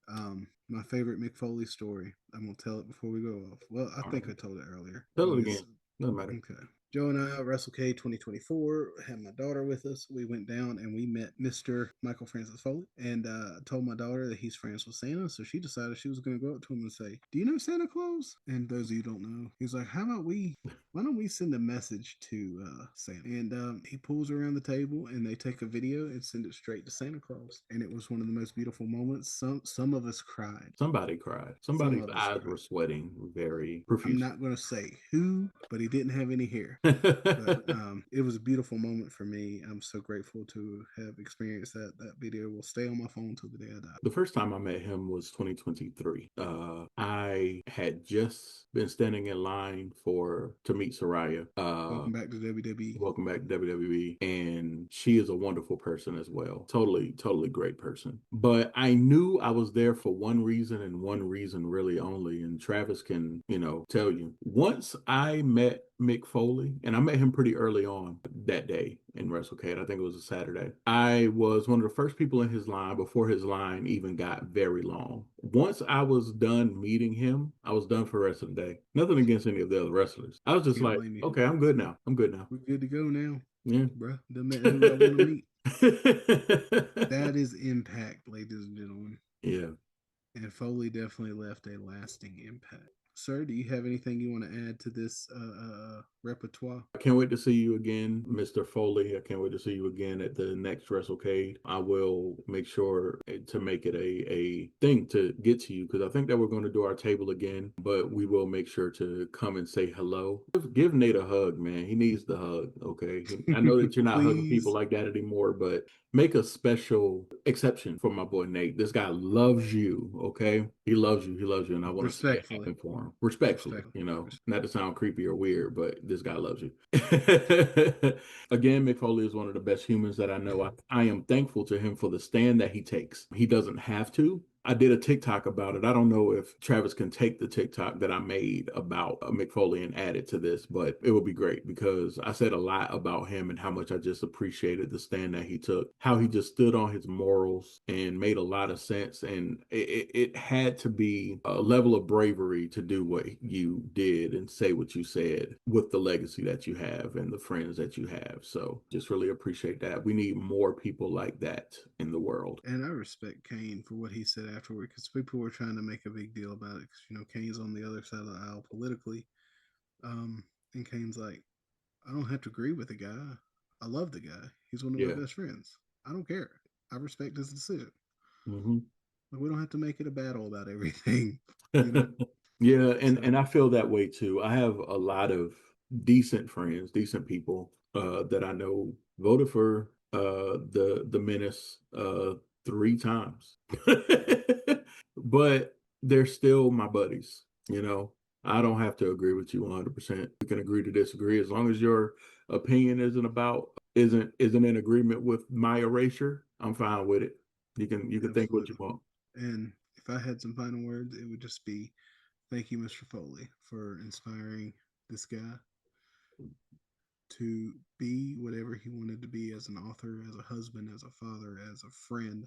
Speaker 3: My favorite Mick Foley story. I'm going to tell it before we go off. Well, I think I told it earlier.
Speaker 4: Tell it again. Doesn't matter.
Speaker 3: Okay. Joe and I, WrestleCade 2024, had my daughter with us. We went down and we met Mr. Michael Francis Foley, and told my daughter that he's friends with Santa. So she decided she was going to go up to him and say, "Do you know Santa Claus?" And those of you who don't know, he's like, why don't we send a message to Santa? And he pulls her around the table and they take a video and send it straight to Santa Claus. And it was one of the most beautiful moments. Some of us cried.
Speaker 4: Somebody cried. Somebody's eyes were sweating very profusely.
Speaker 3: I'm not going to say who, but he didn't have any hair. But it was a beautiful moment for me. I'm so grateful to have experienced that. That video will stay on my phone till the day I die.
Speaker 4: The first time I met him was 2023. I had just been standing in line to meet Soraya.
Speaker 3: Welcome back to WWE.
Speaker 4: Welcome back to WWE. And she is a wonderful person as well. Totally, totally great person. But I knew I was there for one reason and one reason really only. And Travis can, tell you. Once I met Mick Foley, and I met him pretty early on that day in WrestleCade. I think it was a Saturday. I was one of the first people in his line before his line even got very long. Once I was done meeting him, I was done for the rest of the day. Nothing against any of the other wrestlers. I was just
Speaker 3: Can't
Speaker 4: like,
Speaker 3: blame you.
Speaker 4: okay, I'm good now. I'm good now.
Speaker 3: We're good to go now.
Speaker 4: Yeah.
Speaker 3: Bruh, done met who I want to meet. That is Impact, ladies and gentlemen.
Speaker 4: Yeah.
Speaker 3: And Foley definitely left a lasting impact. Sir, do you have anything you want to add to this repertoire?
Speaker 4: I can't wait to see you again, Mr. Foley. I can't wait to see you again at the next WrestleCade. I will make sure to make it a thing to get to you, because I think that we're going to do our table again, but we will make sure to come and say hello. Give Nate a hug, man. He needs the hug, okay? I know that you're not hugging people like that anymore, but make a special exception for my boy Nate. This guy loves you, okay? He loves you. He loves you, and I want to say it happen for him. Respectfully, not to sound creepy or weird, but this guy loves you. Again, Mick Foley is one of the best humans that I know. I am thankful to him for the stand that he takes. He doesn't have to. I did a TikTok about it. I don't know if Travis can take the TikTok that I made about Mick Foley and add it to this, but it would be great, because I said a lot about him and how much I just appreciated the stand that he took, how he just stood on his morals and made a lot of sense. And it had to be a level of bravery to do what you did and say what you said with the legacy that you have and the friends that you have. So just really appreciate that. We need more people like that in the world.
Speaker 3: And I respect Kane for what he said afterward, because people were trying to make a big deal about it, because Kane's on the other side of the aisle politically, and Kane's like, I don't have to agree with the guy. I love the guy. He's one of my best friends. I don't care. I respect his decision.
Speaker 4: Mm-hmm.
Speaker 3: Like, we don't have to make it a battle about everything.
Speaker 4: Yeah, and I feel that way too. I have a lot of decent friends, decent people that I know voted for the Menace 3 times. But they're still my buddies, I don't have to agree with you 100%. We can agree to disagree, as long as your opinion isn't in agreement with my erasure. I'm fine with it. You can think what you want.
Speaker 3: And if I had some final words, it would just be, thank you, Mr. Foley, for inspiring this guy to be whatever he wanted to be, as an author, as a husband, as a father, as a friend,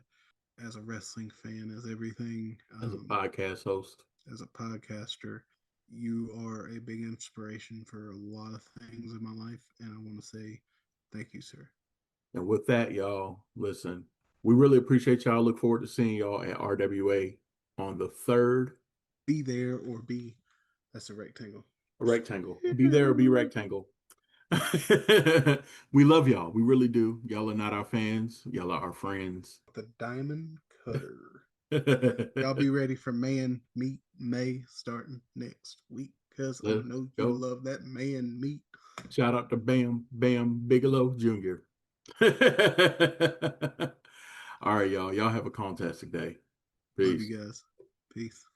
Speaker 3: as a wrestling fan, as everything.
Speaker 4: As a podcast host.
Speaker 3: As a podcaster. You are a big inspiration for a lot of things in my life, and I want to say thank you, sir.
Speaker 4: And with that, y'all, listen, we really appreciate y'all. Look forward to seeing y'all at RWA on the 3rd.
Speaker 3: Be there or be, that's a rectangle.
Speaker 4: A rectangle. Be there or be rectangle. We love y'all. We really do. Y'all are not our fans. Y'all are our friends.
Speaker 3: The Diamond Cutter. Y'all be ready for Man Meet May starting next week, because I know you love that man meat.
Speaker 4: Shout out to Bam Bigelow Jr. All right, y'all. Y'all have a fantastic day. Peace.
Speaker 3: Love you guys. Peace.